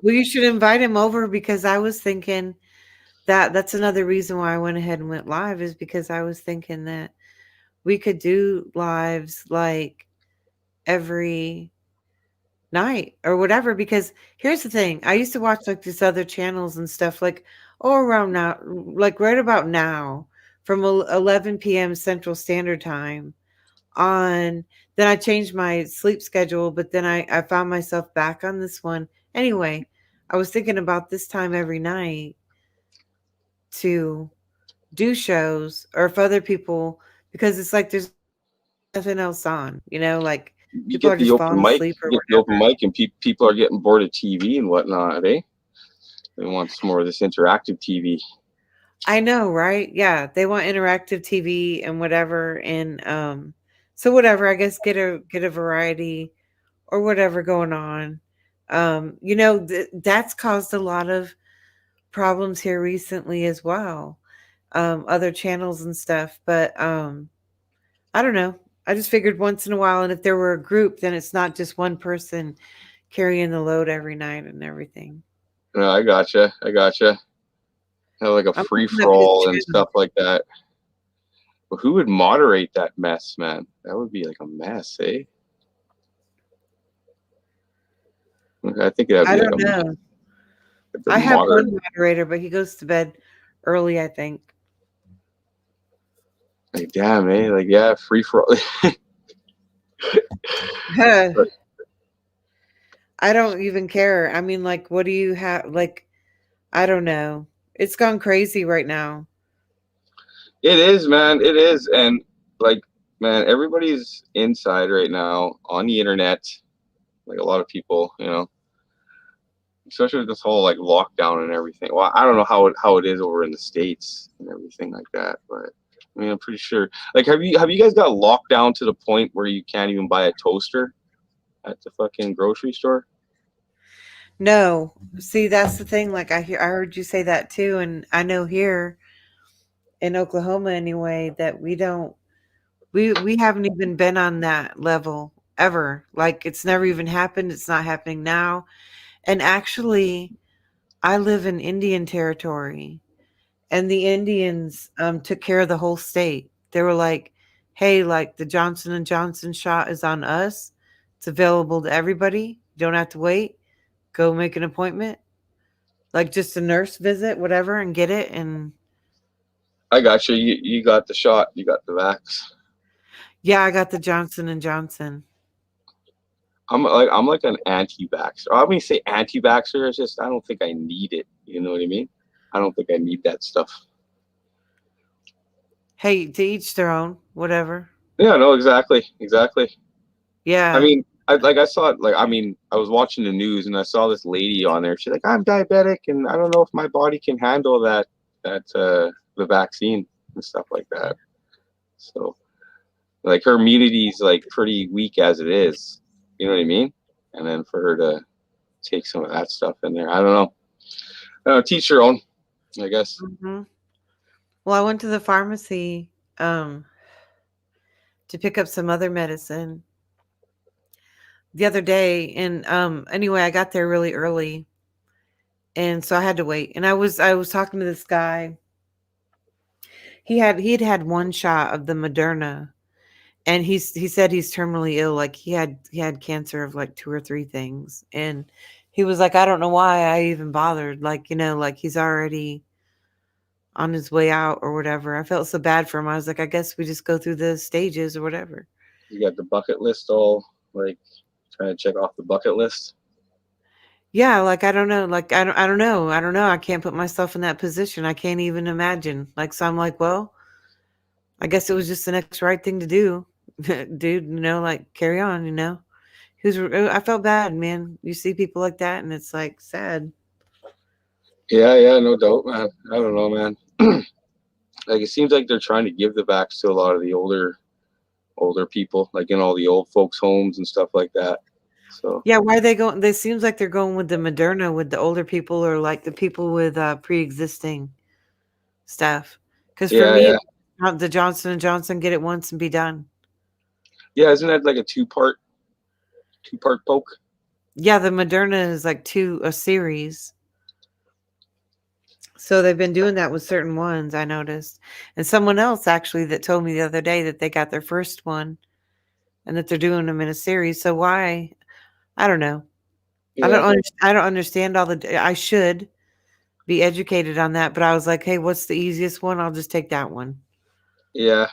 well, you should invite him over, because I was thinking that's another reason why I went ahead and went live, is because I was thinking that we could do lives like every night or whatever. Because here's the thing, I used to watch like these other channels and stuff like around now, like right about now, from 11 p.m. Central Standard Time on. Then I changed my sleep schedule, but then I found myself back on this one. Anyway, I was thinking about this time every night to do shows, or if other people, because it's like there's nothing else on, like you people get are just falling asleep or whatever. The open mic and people are getting bored of TV and whatnot, eh? They want some more of this interactive TV. I know, right? Yeah, they want interactive TV and whatever, and so whatever. I guess get a variety or whatever going on. That's caused a lot of problems here recently as well. Other channels and stuff, but I don't know. I just figured once in a while, and if there were a group, then it's not just one person carrying the load every night and everything. No, I gotcha. Have like a free for all and stuff like that. But who would moderate that mess, man? That would be like a mess, eh? I think that'd be. I don't know. I have one moderator, but he goes to bed early, I think. Like, damn, eh? Like, yeah, free for all. I don't even care. I mean, like, what do you have? Like, I don't know. It's gone crazy right now. It is, man. It is. And like, man, everybody's inside right now on the internet. Like a lot of people, especially with this whole like lockdown and everything. Well, I don't know how it is over in the States and everything like that, but I mean, I'm pretty sure. Like, have you guys got locked down to the point where you can't even buy a toaster at the fucking grocery store? No, see, that's the thing. Like I heard you say that too, and I know here in Oklahoma anyway that we haven't even been on that level ever. Like it's never even happened. It's not happening now. And actually, I live in Indian territory, and the Indians took care of the whole state. They were like, "Hey, like the Johnson and Johnson shot is on us. It's available to everybody. You don't have to wait. Go make an appointment, like just a nurse visit, whatever, and get it." And I got you. You got the shot. You got the vax. yeah, I got the Johnson and Johnson. I'm like an anti-vaxxer. I mean, say anti-vaxxer. It's just I don't think I need it. You know what I mean? I don't think I need that stuff. Hey, to each their own, whatever. Yeah, no, exactly. I Yeah. mean, I saw it. Like, I mean, I was watching the news and I saw this lady on there. She's like, I'm diabetic and I don't know if my body can handle the vaccine and stuff like that. So, like, her immunity's like pretty weak as it is. You know what I mean? And then for her to take some of that stuff in there, I don't know. Teach your own, I guess. hmm Well, I went to the pharmacy um, to pick up some other medicine the other day, and anyway, I got there really early, and so I had to wait. And I was talking to this guy. He had one shot of the Moderna, and he said he's terminally ill. Like he had cancer of like two or three things, and he was like, I don't know why I even bothered. Like like he's already on his way out or whatever. I felt so bad for him. I was like, I guess we just go through the stages or whatever. You got the bucket list all like trying to check off the bucket list. Yeah, like I don't know, like I don't know, I don't know. I can't put myself in that position. I can't even imagine. Like so, I'm like, well, I guess it was just the next right thing to do, dude. Like carry on. I felt bad, man. You see people like that, and it's like sad. Yeah, no doubt, man. I don't know, man. Like it seems like they're trying to give the vax to a lot of the older people, like in all the old folks' homes and stuff like that. So Yeah, why are they going? It seems like they're going with the Moderna with the older people or like the people with pre-existing stuff. Because for yeah, me, yeah, the Johnson and Johnson, get it once and be done. yeah. Isn't that like a two part poke? Yeah, the Moderna is like a series. So they've been doing that with certain ones, I noticed. And someone else actually that told me the other day that they got their first one and that they're doing them in a series. So why? I don't know. Yeah, I don't understand all the I should be educated on that, but I was like, "Hey, what's the easiest one? I'll just take that one." yeah.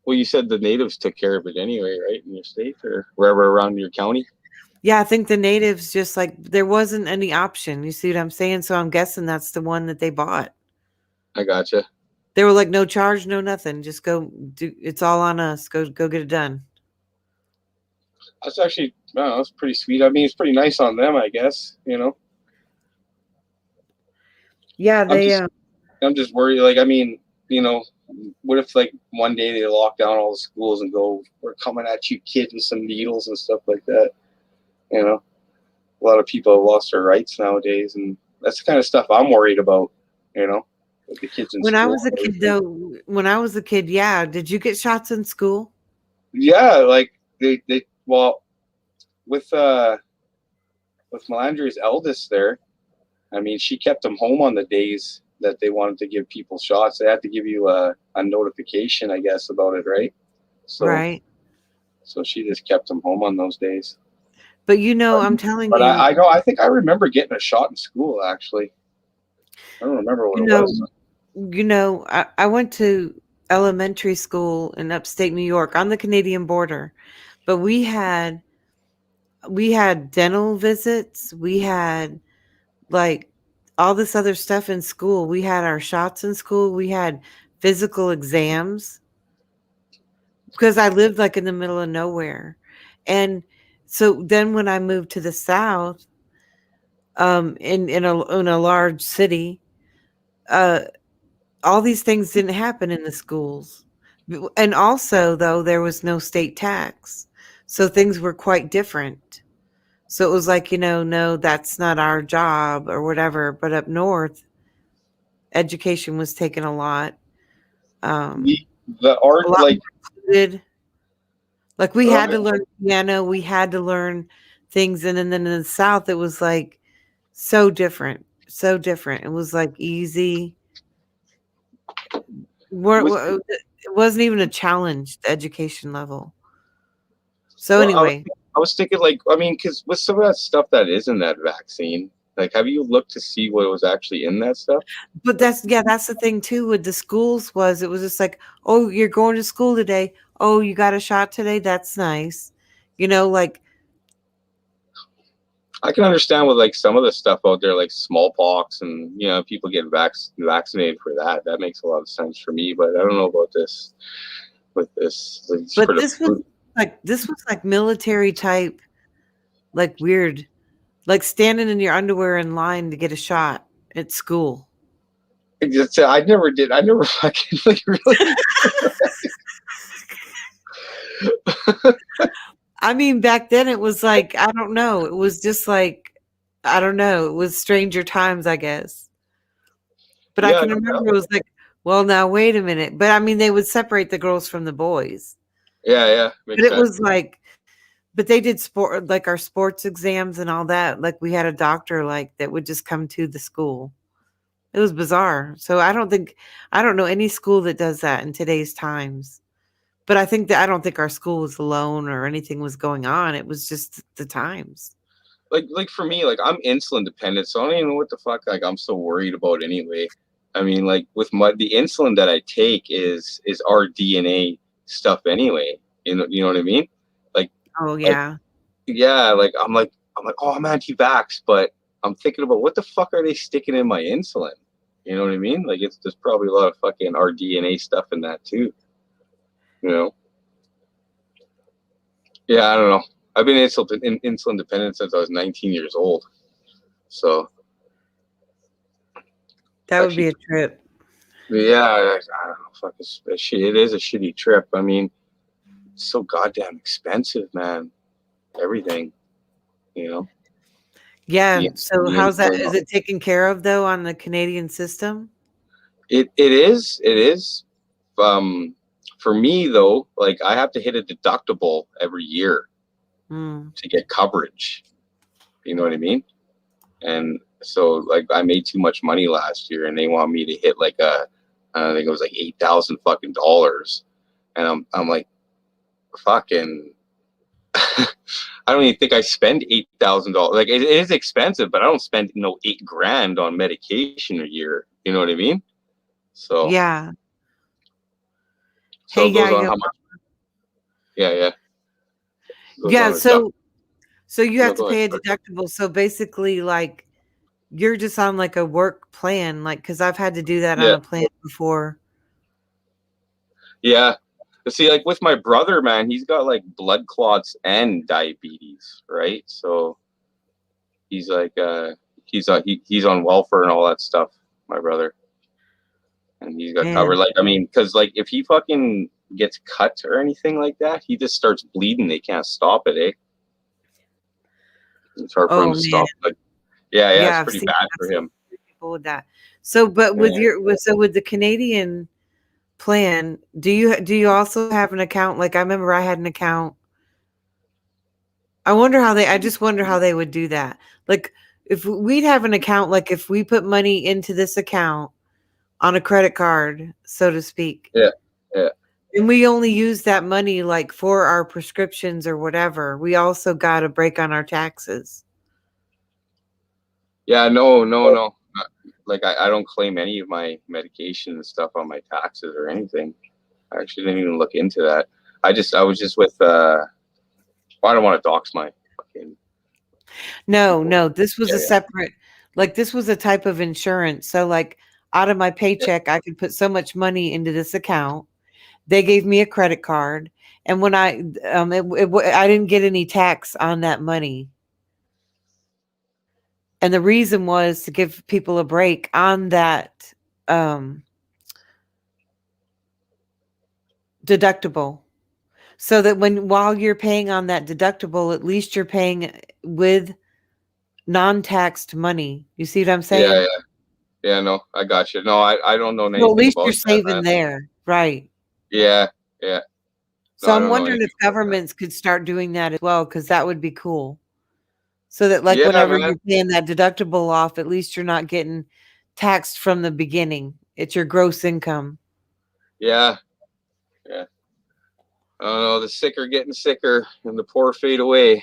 Well, you said the natives took care of it anyway, right? In your state or wherever around your county. Yeah, I think the natives just like there wasn't any option. You see what I'm saying? So I'm guessing that's the one that they bought. I gotcha. They were like, no charge, no nothing. Just go do it's all on us. Go get it done. That's actually, wow, that's pretty sweet. I mean, it's pretty nice on them, I guess. Yeah, I'm they just, I'm just worried. Like, I mean, what if like one day they lock down all the schools and go, we're coming at you, kids, with some needles and stuff like that. A lot of people have lost their rights nowadays, and that's the kind of stuff I'm worried about. With the kids in when I school. was a kid though, when I was a kid, yeah, did you get shots in school? Yeah, like well, with Melandria's eldest there, I mean, she kept them home on the days that they wanted to give people shots. They had to give you a notification, I guess, about it, right? So, Right. so she just kept them home on those days. But I'm telling But you, I know, I think I remember getting a shot in school, actually. I don't remember what you it know, was. I went to elementary school in upstate New York on the Canadian border, but we had dental visits, we had like all this other stuff in school. We had our shots in school, we had physical exams. because I lived like in the middle of nowhere. And so then when I moved to the South, in a large city, uh, all these things didn't happen in the schools. And also, though, there was no state tax. So things were quite different. So it was like, no, that's not our job or whatever. But up north, education was taken a lot. The Um, the a art, lot like, more included. Like we oh, had to learn piano, we had to learn things. And then in the South, it was like so different. So different. It was like easy. with It wasn't even a challenge, the education level. So well, anyway, I was thinking, like, I mean, because with some of that stuff that is in that vaccine, like, have you looked to see what was actually in that stuff? but that's the thing too with the schools was it was just like, oh, you're going to school today. Oh, you got a shot today. That's nice. Like I can understand with like some of the stuff out there, like smallpox, and people get vaccinated for that. That makes a lot of sense for me, but I don't know about this with this like, for but the food. this was like military type, like weird, like standing in your underwear in line to get a shot at school. I never did. I never fucking like really. I mean, back then it was like, I don't know. It was just like, I don't know. It was stranger times, I guess. But I Yeah, can remember it was like, well, now wait a minute. But I mean, they would separate the girls from the boys. yeah, But makes it sense. was like, but they did sport, like our sports exams and all that. Like we had a doctor like that would just come to the school. It was bizarre. So I don't know any school that does that in today's times. But I don't think our school was alone or anything was going on. It was just the times. Like for me, like I'm insulin dependent, so I don't even know what the fuck like I'm so worried about anyway. I mean, like with the insulin that I take is our DNA stuff anyway. You know what I mean? Like Oh like yeah. yeah, I'm like, oh, I'm anti-vax, but I'm thinking about what the fuck are they sticking in my insulin? You know what I mean? Like there's probably a lot of fucking our DNA stuff in that too. You know? Yeah, I don't know. I've been insulin dependent since I was 19 years old. So That would be actually, a trip. yeah, I don't know. Fuck, it is a shitty trip. I mean, it's so goddamn expensive, man. Everything, you know. Yeah. The, So the how's that? insulin. Is it taken care of though on the Canadian system? It is. Um, for me though, like I have to hit a deductible every year Mm. to get coverage. You know what I mean? And so like I made too much money last year, and they want me to hit like I think it was like $8,000 fucking dollars, and I'm like fucking. I don't even think I spend $8,000. Like it is expensive, but I don't spend $8,000 on medication a year. You know what I mean? So Yeah. Hey, it yeah, goes on yeah. how much? Yeah, it goes Yeah, on a duck. so you No, have to go ahead. pay a deductible. So basically like you're just on like a work plan, like because I've had to do that on Yeah, a plan before. yeah. But see, like with my brother, man, he's got like blood clots and diabetes, right? So he's like, he's on welfare and all that stuff. My brother, and he's got covered. Man. Like, I mean, because like if he fucking gets cut or anything like that, he just starts bleeding. They can't stop it, eh? It's hard for him Oh to man. stop. But yeah, it's Yeah, pretty bad for him. people with that. So but Yeah. with the Canadian plan, do you also have an account? Like I remember I had an account. I just wonder how they would do that. Like if we'd have an account, like if we put money into this account on a credit card, so to speak, Yeah, yeah, and we only use that money like for our prescriptions or whatever, we also got a break on our taxes. yeah. No. Like I don't claim any of my medication and stuff on my taxes or anything. I actually didn't even look into that. I was just with I don't want to dox my fucking No, people. no, this was Yeah, a separate, like this was a type of insurance. So like out of my yeah, paycheck, I could put so much money into this account. They gave me a credit card, And when I I didn't get any tax on that money. And the reason was to give people a break on that deductible. So that while you're paying on that deductible, at least you're paying with non-taxed money. You see what I'm Yeah, saying? yeah. No, I got you. No, I don't know So at anything least you're about that, saving man. there. Right. Yeah, yeah. No, So I I'm don't know wondering if anything about that. governments could start doing that as well, because that would be cool. So that like Yeah, whenever man. you're paying that deductible off, at least you're not getting taxed from the beginning. It's your gross income. Yeah, yeah. I don't know. The sick are getting sicker, and the poor fade away.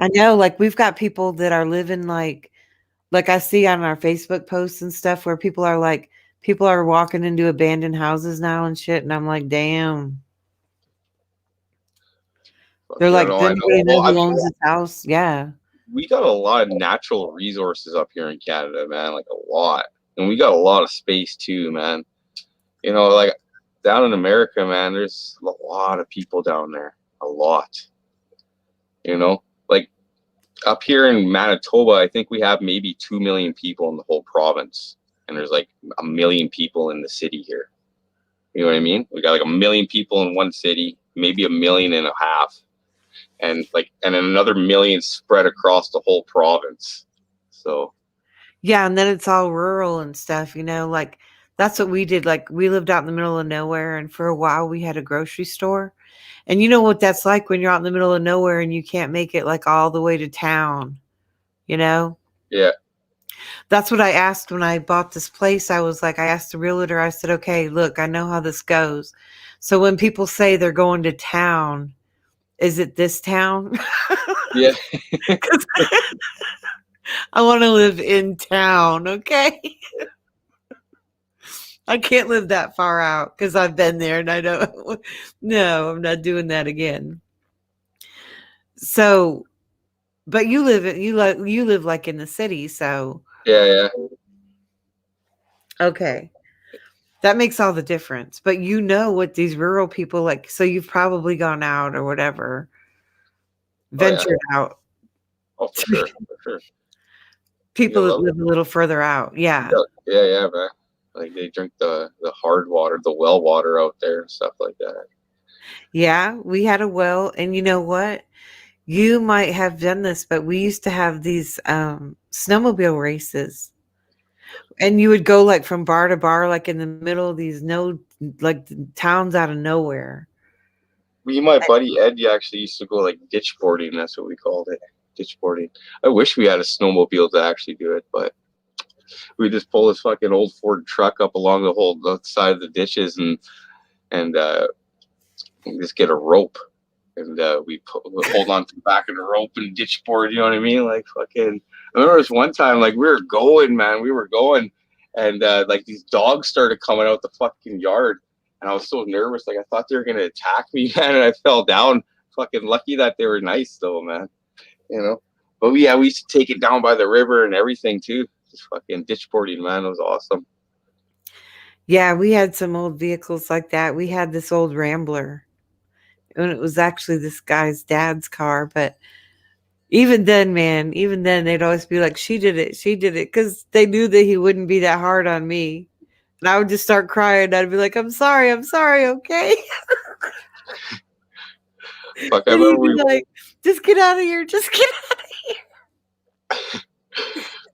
I know, like we've got people that are living like I see on our Facebook posts and stuff where people are walking into abandoned houses now and shit, and I'm like, damn. Fuck, They're you like, know, does I know. anybody know Well, I who mean, owns this house? Yeah. we got a lot of natural resources up here in Canada, man. Like a lot, and we got a lot of space too, man. You know, like down in America, man, there's a lot of people down there. A lot. You know, like up here in Manitoba, I think we have maybe 2 million people in the whole province, and there's like a million people in the city here. You know what I mean? We got like a million people in one city, maybe 1.5 million, and then another million spread across the whole province. So Yeah, and then it's all rural and stuff, like that's what we did. Like we lived out in the middle of nowhere, and for a while we had a grocery store. And you know what that's like when you're out in the middle of nowhere and you can't make it like all the way to town, you know? yeah, That's what I asked when I bought this place. I asked the realtor, I said, okay, look, I know how this goes. So when people say they're going to town, is it this town? yeah, 'Cause I want to live in town, okay? I can't live that far out because I've been there and I don't. No, I'm not doing that again. So, but you live like in the city, so yeah. okay. That makes all the difference. But you know what these rural people like, so you've probably gone out or whatever, Oh yeah. ventured out. Oh, for sure, for sure. You People gotta that love live a little further out. it. Yeah. Yeah, man. Like they drink the hard water, the well water out there and stuff like that. Yeah, we had a well, and you know what? You might have done this, but we used to have these snowmobile races. And you would go like from bar to bar, like in the middle of these like towns out of nowhere. Me and my buddy Ed actually used to go like ditch boarding. That's what we called it, ditch boarding. I wish we had a snowmobile to actually do it, but we just pull this fucking old Ford truck up along the side of the ditches and just get a rope and we hold on to the back of the rope and ditch board. You know what I mean? Like fucking. I remember this one time, like we were going, man, and like these dogs started coming out the fucking yard, and I was so nervous, like I thought they were gonna attack me, man, and I fell down. Fucking lucky that they were nice though, man. You know. But yeah, we used to take it down by the river and everything too. Just fucking ditch boarding, man. It was awesome. Yeah, we had some old vehicles like that. We had this old Rambler, and it was actually this guy's dad's car. But even then, man, even then, they'd always be like, she did it, because they knew that he wouldn't be that hard on me. And I would just start crying. I'd be like, I'm sorry, okay? Fuck, I And he'd remember be like, just get out of here, just get out of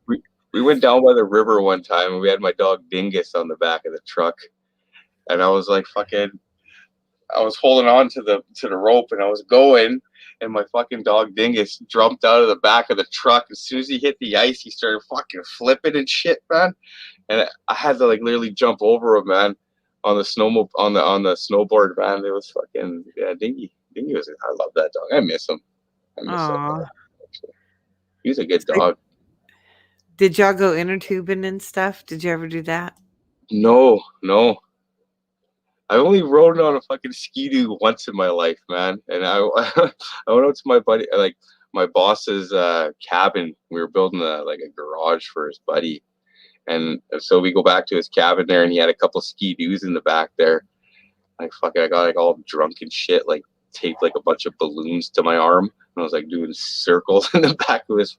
here. we went down by the river one time and we had my dog Dingus on the back of the truck, and I was like fucking. I was holding on to the rope and I was going, and my fucking dog Dingus jumped out of the back of the truck. As soon as he hit the ice, he started fucking flipping and shit, man. And I had to like literally jump over him, man, on the snowboard, man. It was fucking yeah, Dingy. Dingy was. I love that dog. I miss him. I miss that dog. Aw. Actually. He was a good dog. Did y'all go inner tubing and stuff? Did you ever do that? No, no. I only rode on a fucking ski-doo once in my life, man. And I I went out to my buddy, like my boss's cabin. We were building like a garage for his buddy, and so we go back to his cabin there, and he had a couple ski-doos in the back there. Like fuck it, I got like all drunk and shit, like taped like a bunch of balloons to my arm, and I was like doing circles in the back of his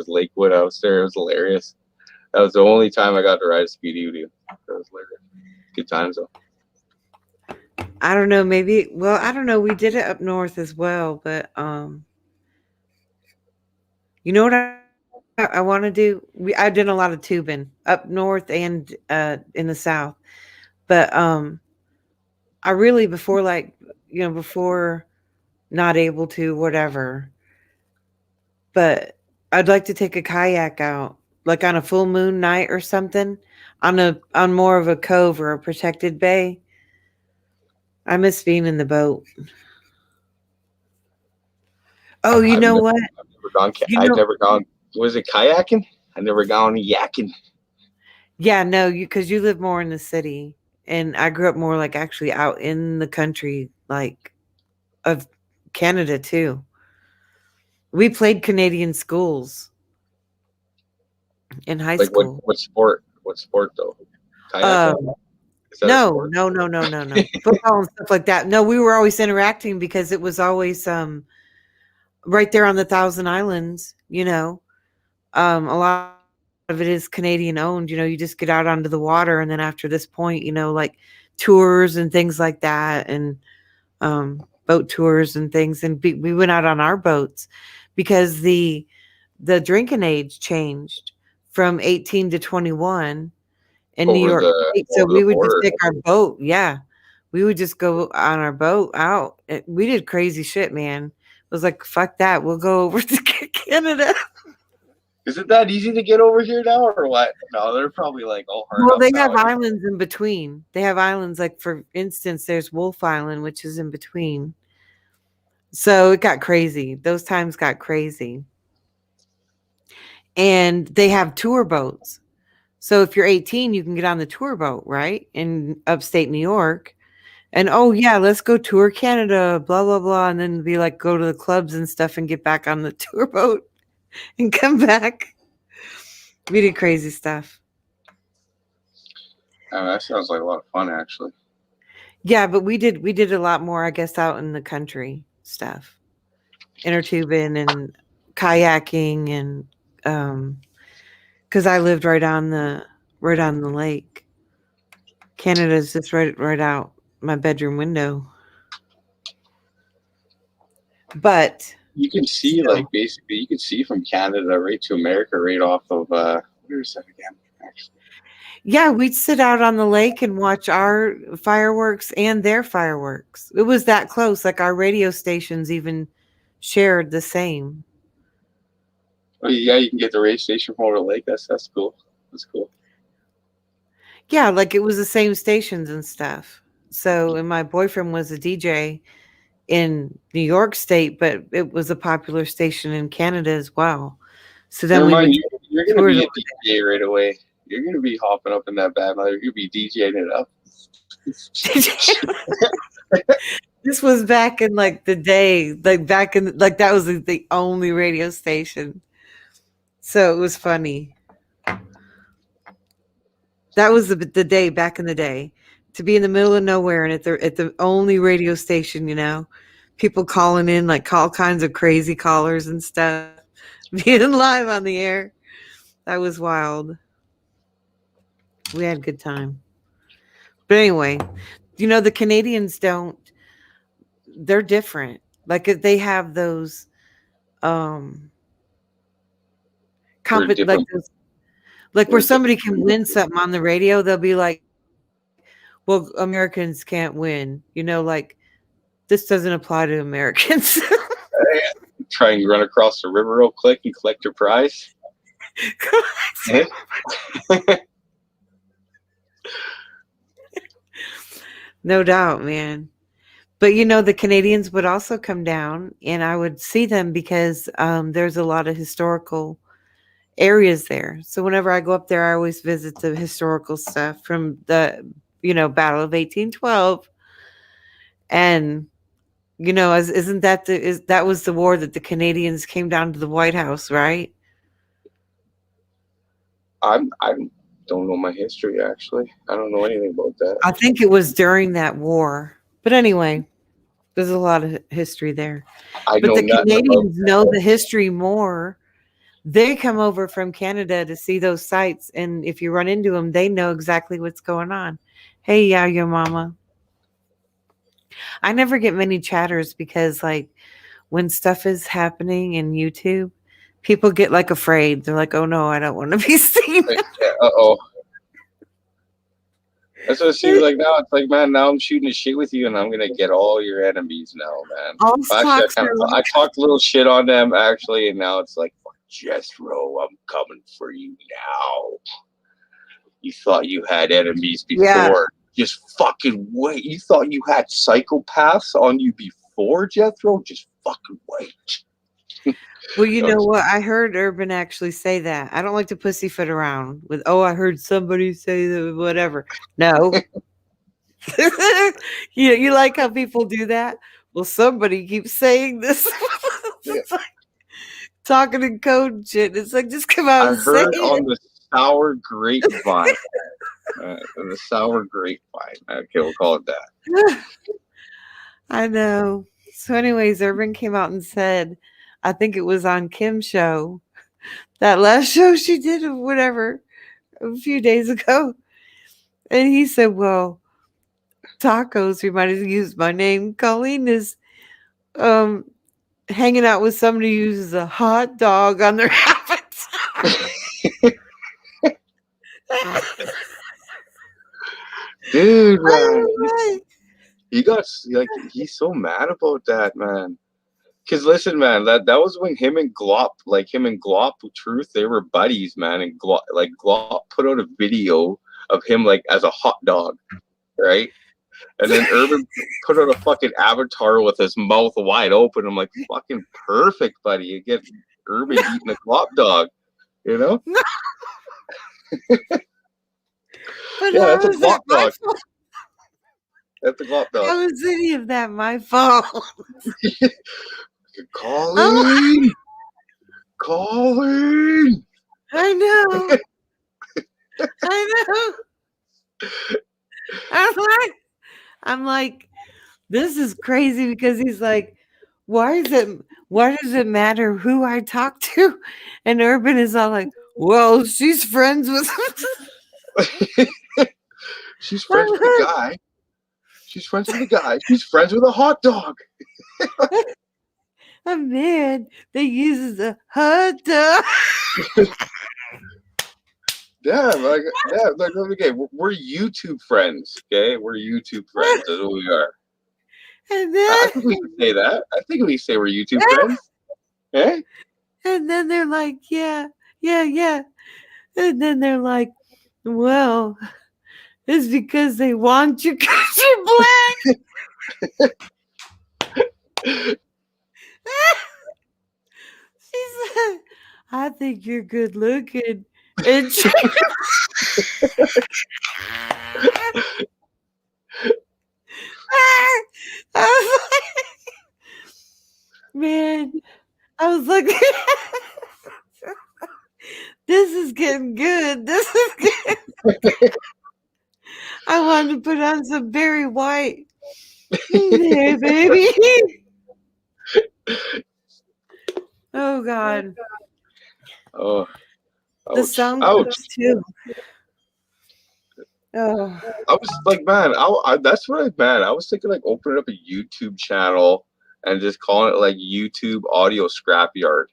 Lakewood house there. It was hilarious. That was the only time I got to ride a Ski-Doo. That was hilarious. Good times though. I don't know, maybe, well, I don't know. We did it up north as well, but you know what I want to do? I did a lot of tubing up north and in the south. But I really before before not able to whatever. But I'd like to take a kayak out like on a full moon night or something on more of a cove or a protected bay. I miss being in the boat. Oh, you know what? I've never gone. Was it kayaking? I've never gone yakking. Yeah, no, because you live more in the city, and I grew up more like actually out in the country, like of Canada too. We played Canadian schools in high Like school. what sport? What sport though? Uh, Kayaking? Is that a no, sport? no, no, no, no, no. Football and stuff like that. No, we were always interacting because it was always right there on the Thousand Islands. A lot of it is Canadian owned. You just get out onto the water, and then after this point, like tours and things like that, and boat tours and things. And we went out on our boats because the drinking age changed from 18 to 21 in New York State. So over the we would just border. take our boat. Yeah. We would just go on our boat out. We did crazy shit, man. It was like, fuck that. We'll go over to Canada. Is it that easy to get over here now, or what? No, they're probably like all hard. Well, they have islands in between. They have islands, like for instance, there's Wolf Island, which is in between. So it got crazy. Those times got crazy. And they have tour boats. So if you're 18, you can get on the tour boat, right? In upstate New York. And oh yeah, let's go tour Canada, blah, blah, blah. And then be like, go to the clubs and stuff and get back on the tour boat and come back. We did crazy stuff. Oh, that sounds like a lot of fun, actually. Yeah, but we did a lot more, I guess, out in the country stuff. Inner tubing and kayaking and because I lived right on the lake. Canada's just right out my bedroom window. But you can see basically you can see from Canada right to America right off of where is that again? Actually. Yeah, we'd sit out on the lake and watch our fireworks and their fireworks. It was that close. Like our radio stations even shared the same. Oh yeah, you can get the radio station from over the lake. That's cool. That's cool. Yeah, like it was the same stations and stuff. So, and my boyfriend was a DJ in New York State, but it was a popular station in Canada as well. So then you're going to be a DJ right away. You're going to be hopping up in that bad mother. You'll be DJing it up. This was back in like the day, like back in like that was the only radio station. So it was funny. That was the day back in the day, to be in the middle of nowhere and at the only radio station, people calling in like all kinds of crazy callers and stuff, being live on the air. That was wild. We had a good time. But anyway, the Canadians they're different. Like they have those like where somebody can win something on the radio, they'll be like, well, Americans can't win. Like this doesn't apply to Americans. Try and run across the river real quick and collect your prize. No doubt, man. But the Canadians would also come down and I would see them because there's a lot of historical areas there. So whenever I go up there, I always visit the historical stuff from the, Battle of 1812. And, isn't that that was the war that the Canadians came down to the White House, right? I'm don't know my history, actually. I don't know anything about that. I think it was during that war. But anyway, there's a lot of history there. I But know the nothing about Canadians know the history more. They come over from Canada to see those sites, and if you run into them, they know exactly what's going on. Hey, yeah, your mama. I never get many chatters because, like, when stuff is happening in YouTube, people get like afraid. They're like, "Oh no, I don't want to be seen." like, uh-oh. That's what it seems like now. It's like, man, now I'm shooting a shit with you, and I'm gonna get all your enemies now, man. All Actually, stocks are I talked a little shit on them, actually, and now it's like, fuck Jethro, I'm coming for you now. You thought you had enemies before. Yeah. Just fucking wait. You thought you had psychopaths on you before, Jethro? Just fucking wait. Well, you know what? I heard Rbin actually say that. I don't like to pussyfoot around with, oh, I heard somebody say that, whatever. No. You like how people do that? Well, somebody keeps saying this. It's like talking in code and shit. It's like, just come out I and say heard it. on the sour grapevine. The sour grapevine. Okay, we'll call it that. I know. So, anyways, Rbin came out and said, I think it was on Kim's show, that last show she did or whatever, a few days ago. And he said, well, tacos, we might have used my name. Colleen is hanging out with somebody who uses a hot dog on their avatar. Dude, man. He got, like, he's so mad about that, man. Because listen, man, that was when him and Glop Truth, they were buddies, man. And Glop put out a video of him, like, as a hot dog, right? And then Rbin put out a fucking avatar with his mouth wide open. I'm like, fucking perfect, buddy. You get Rbin eating a Glop dog, you know? But yeah, that's a Glop dog. That's a Glop dog. How is any of that my fault? Colleen! Colleen! I know. I know. I'm like, this is crazy because he's like, why does it matter who I talk to? And Rbin is all like, well, she's friends with She's friends with the guy. She's friends with the guy. She's friends with a hot dog. a man that uses a hot dog. Okay, we're YouTube friends. Okay, we're YouTube friends. That's what we are. And then I think we can say that. I think we can say we're YouTube friends. Eh? And then they're like, yeah. And then they're like, well, it's because they want you because you're black. She said, I think you're good looking. And she I was like, man, I was like, this is getting good. This is good. I wanted to put on some Barry White. Hey, baby. Oh, God. Oh, The sound too. Oh. I was like, man, that's what I was thinking, like, opening up a YouTube channel and just calling it like YouTube Audio Scrapyard.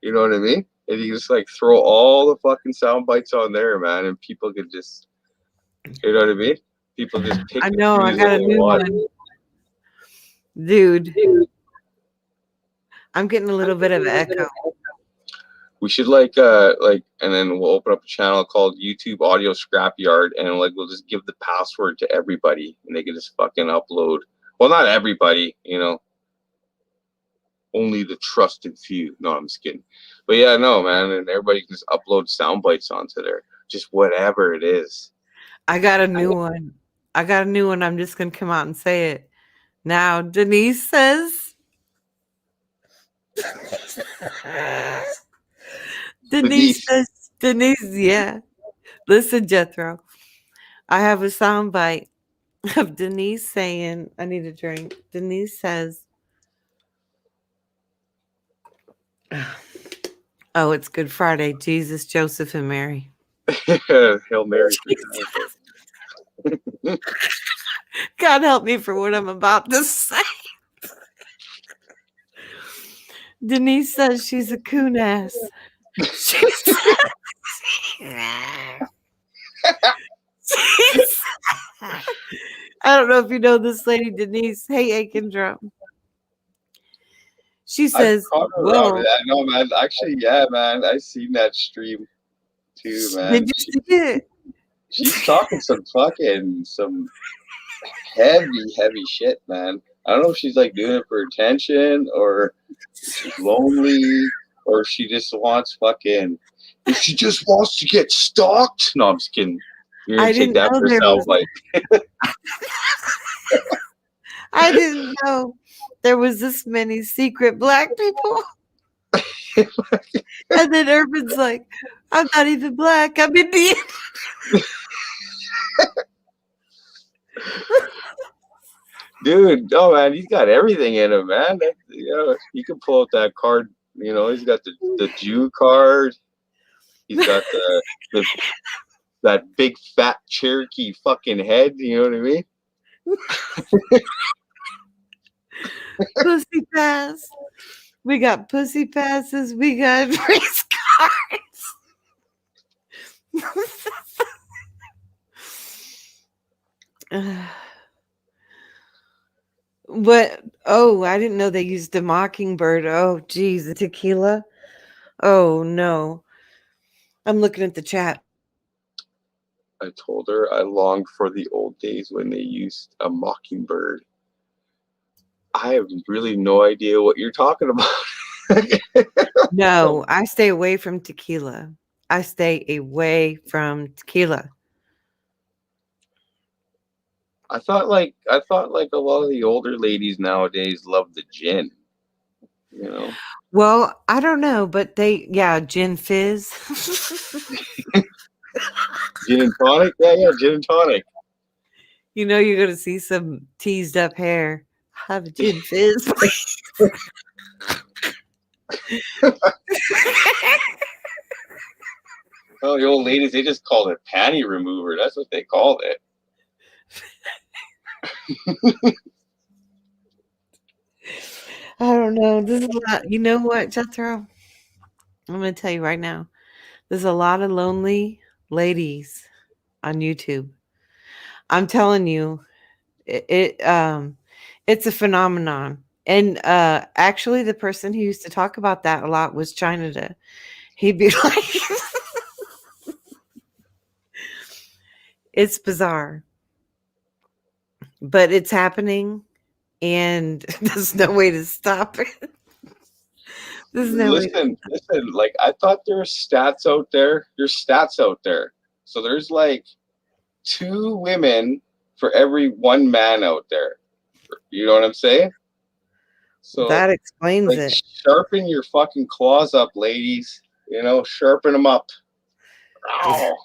You know what I mean? And you just like throw all the fucking sound bites on there, man, and people could just, you know what I mean? People just pick. I know. I got a new one, dude. I'm getting a little bit of an echo. We should and then we'll open up a channel called YouTube Audio Scrapyard, and like we'll just give the password to everybody, and they can just fucking upload. Well, not everybody, you know. Only the trusted few. No, I'm just kidding. But yeah, no, man, and everybody can just upload sound bites onto there. Just whatever it is. I got a new one. I'm just gonna come out and say it. Now, Denise says. Denise says, yeah. Listen, Jethro, I have a soundbite of Denise saying, I need a drink. Denise says, oh, it's Good Friday. Jesus, Joseph, and Mary. Hail Mary for that. God help me for what I'm about to say. Denise says she's a coon ass. She's, she's, I don't know if you know this lady, Denise. Hey, Aiken Drum. She I've says, caught her around well, it. I know, man. Actually, yeah, man. I seen that stream too, man. did you see it? She's talking some heavy shit, man. I don't know if she's like doing it for attention or if she's lonely or if she just wants if she just wants to get stalked. No, I'm just kidding. You're gonna I take didn't that know for there yourself, was. like I didn't know there was this many secret black people. And then Rbin's like, I'm not even black. I'm Indian. dude, no man, he's got everything in him, man. He can pull out that card. He's got the Jew card. He's got the that big fat Cherokee fucking head. You know what I mean? Pussy pass. We got pussy passes. We got race cards. What? Oh, I didn't know they used a mockingbird. Oh, geez, the tequila. Oh, no. I'm looking at the chat. I told her I longed for the old days when they used a mockingbird. I have really no idea what you're talking about. No, I stay away from tequila. I stay away from tequila. I thought like a lot of the older ladies nowadays love the gin. Well, I don't know, but gin fizz. Gin and tonic? Yeah, gin and tonic. You're going to see some teased up hair. Have a gin fizz, please. Well, the old ladies, they just called it panty remover. That's what they called it. I don't know. This is a lot. You know what, Jethro? I'm going to tell you right now. There's a lot of lonely ladies on YouTube. I'm telling you, it's a phenomenon. And actually, the person who used to talk about that a lot was China. He'd be like, it's bizarre, but it's happening, and there's no way to stop it. Listen. Like, I thought there were stats out there. There's stats out there. So there's like 2 women for every 1 man out there. You know what I'm saying? So that explains it. Sharpen your fucking claws up, ladies. Sharpen them up. Ow.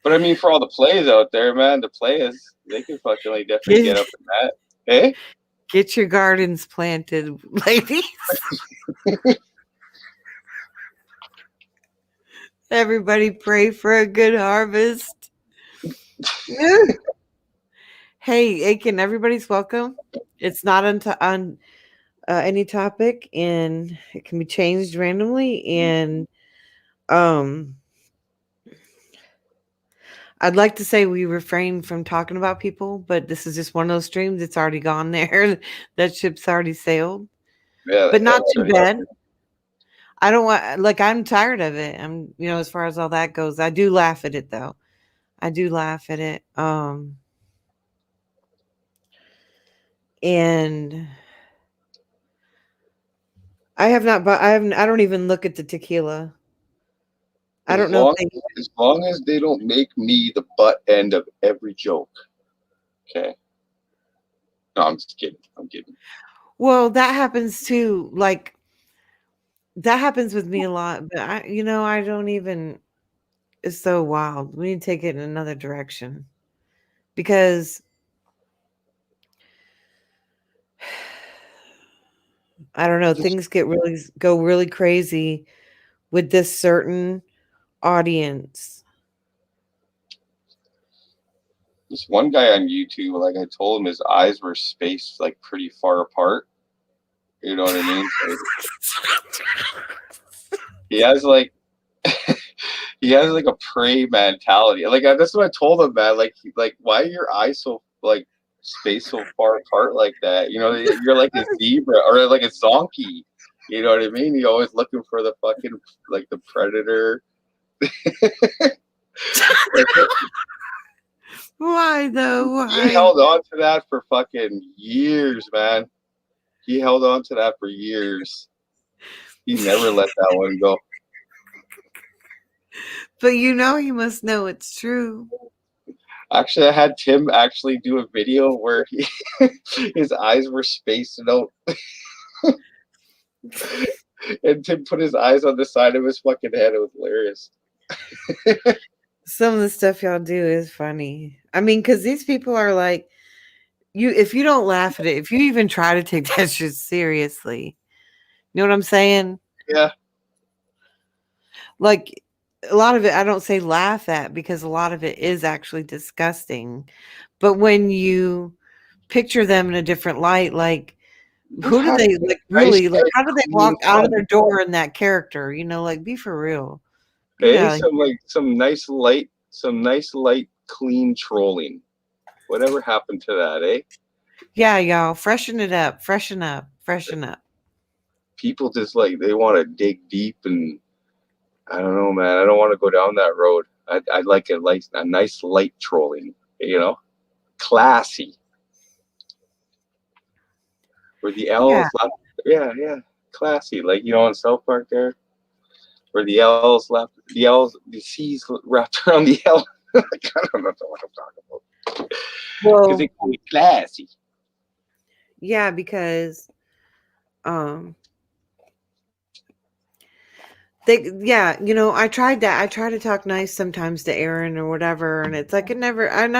But I mean, for all the plays out there, man, the players, they can fucking definitely get up in that. Hey? Get your gardens planted, ladies. Everybody pray for a good harvest. Hey, Aiken, everybody's welcome. It's not on any topic, and it can be changed randomly. And I'd like to say we refrain from talking about people, but this is just one of those streams. It's already gone there. That ship's already sailed. Yeah, but not too bad. I don't want, I'm tired of it. I'm, as far as all that goes, I do laugh at it though. I do laugh at it. And I don't even look at the tequila. I don't know. As long as they don't make me the butt end of every joke. Okay. No, I'm just kidding. I'm kidding. Well, that happens too. Like, That happens with me a lot, but I don't even. It's so wild. We need to take it in another direction because I don't know. Just Things go really crazy with this certain audience. this one guy on YouTube, like I told him, his eyes were spaced like pretty far apart. You know what I mean? So he has like he has like a prey mentality. Like that's what I told him, man. Like why are your eyes so like spaced so far apart like that? You know, you're like a zebra or like a zonkey. You know what I mean? You're always looking for the fucking like the predator. Why though? He Why? held on to that for fucking years, man. He held on to that for years. He never let that one go. But he must know it's true. Actually, I had Tim actually do a video where his eyes were spaced out, and Tim put his eyes on the side of his fucking head. It was hilarious. Some of the stuff y'all do is funny. I mean, because these people are like, if you don't laugh at it, if you even try to take that shit seriously, you know what I'm saying? Yeah. Like, a lot of it, I don't say laugh at because a lot of it is actually disgusting. But when you picture them in a different light, like, who do they like Nice, really like? How do they clean walk out of cut. their door in that character? Like, be for real. Get Hey, out of here. some nice light, clean trolling. Whatever happened to that, eh? Yeah, y'all, freshen it up, freshen up, freshen up. People just like they want to dig deep, and I don't know, man. I don't want to go down that road. I'd like a nice light trolling, classy. Where the Yeah. L's left, yeah, classy. Like in South Park there, where the L's left, the C's wrapped around the L. I don't know what I'm talking about. Because they call it classy. Yeah, because I tried that. I try to talk nice sometimes to Aaron or whatever, and it's like it never. And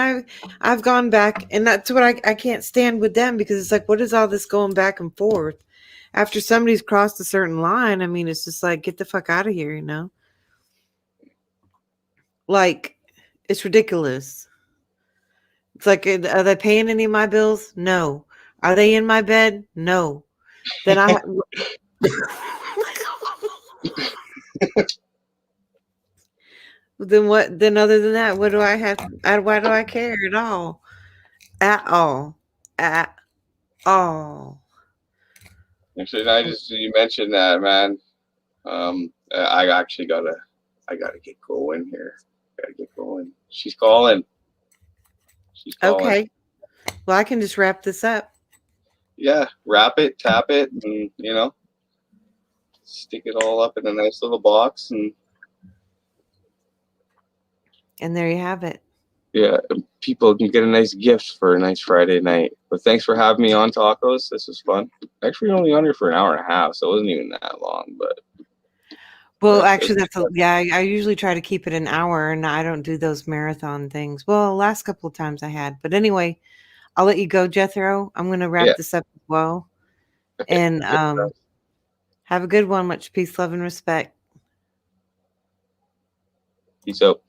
I've gone back, and that's what I can't stand with them because it's like, what is all this going back and forth? After somebody's crossed a certain line, I mean, it's just like, get the fuck out of here, Like, it's ridiculous. It's like, are they paying any of my bills? No. Are they in my bed? No. Then then what? Then other than that, what do I have? Why do I care at all? At all. At all. Actually, you mentioned that, man. I actually I gotta get going here. Gotta get going. She's calling. Okay. Well, I can just wrap this up. Yeah, wrap it, tap it, and stick it all up in a nice little box, And there you have it. yeah, people can get a nice gift for a nice Friday night. But thanks for having me on, Tacos. This was fun. Actually, only on here for an hour and a half, so it wasn't even that long. But Well, actually, I usually try to keep it an hour, and I don't do those marathon things. Well, last couple of times I had, but anyway, I'll let you go, Jethro. I'm going to wrap this up as well, and have a good one. Much peace, love, and respect. Peace out.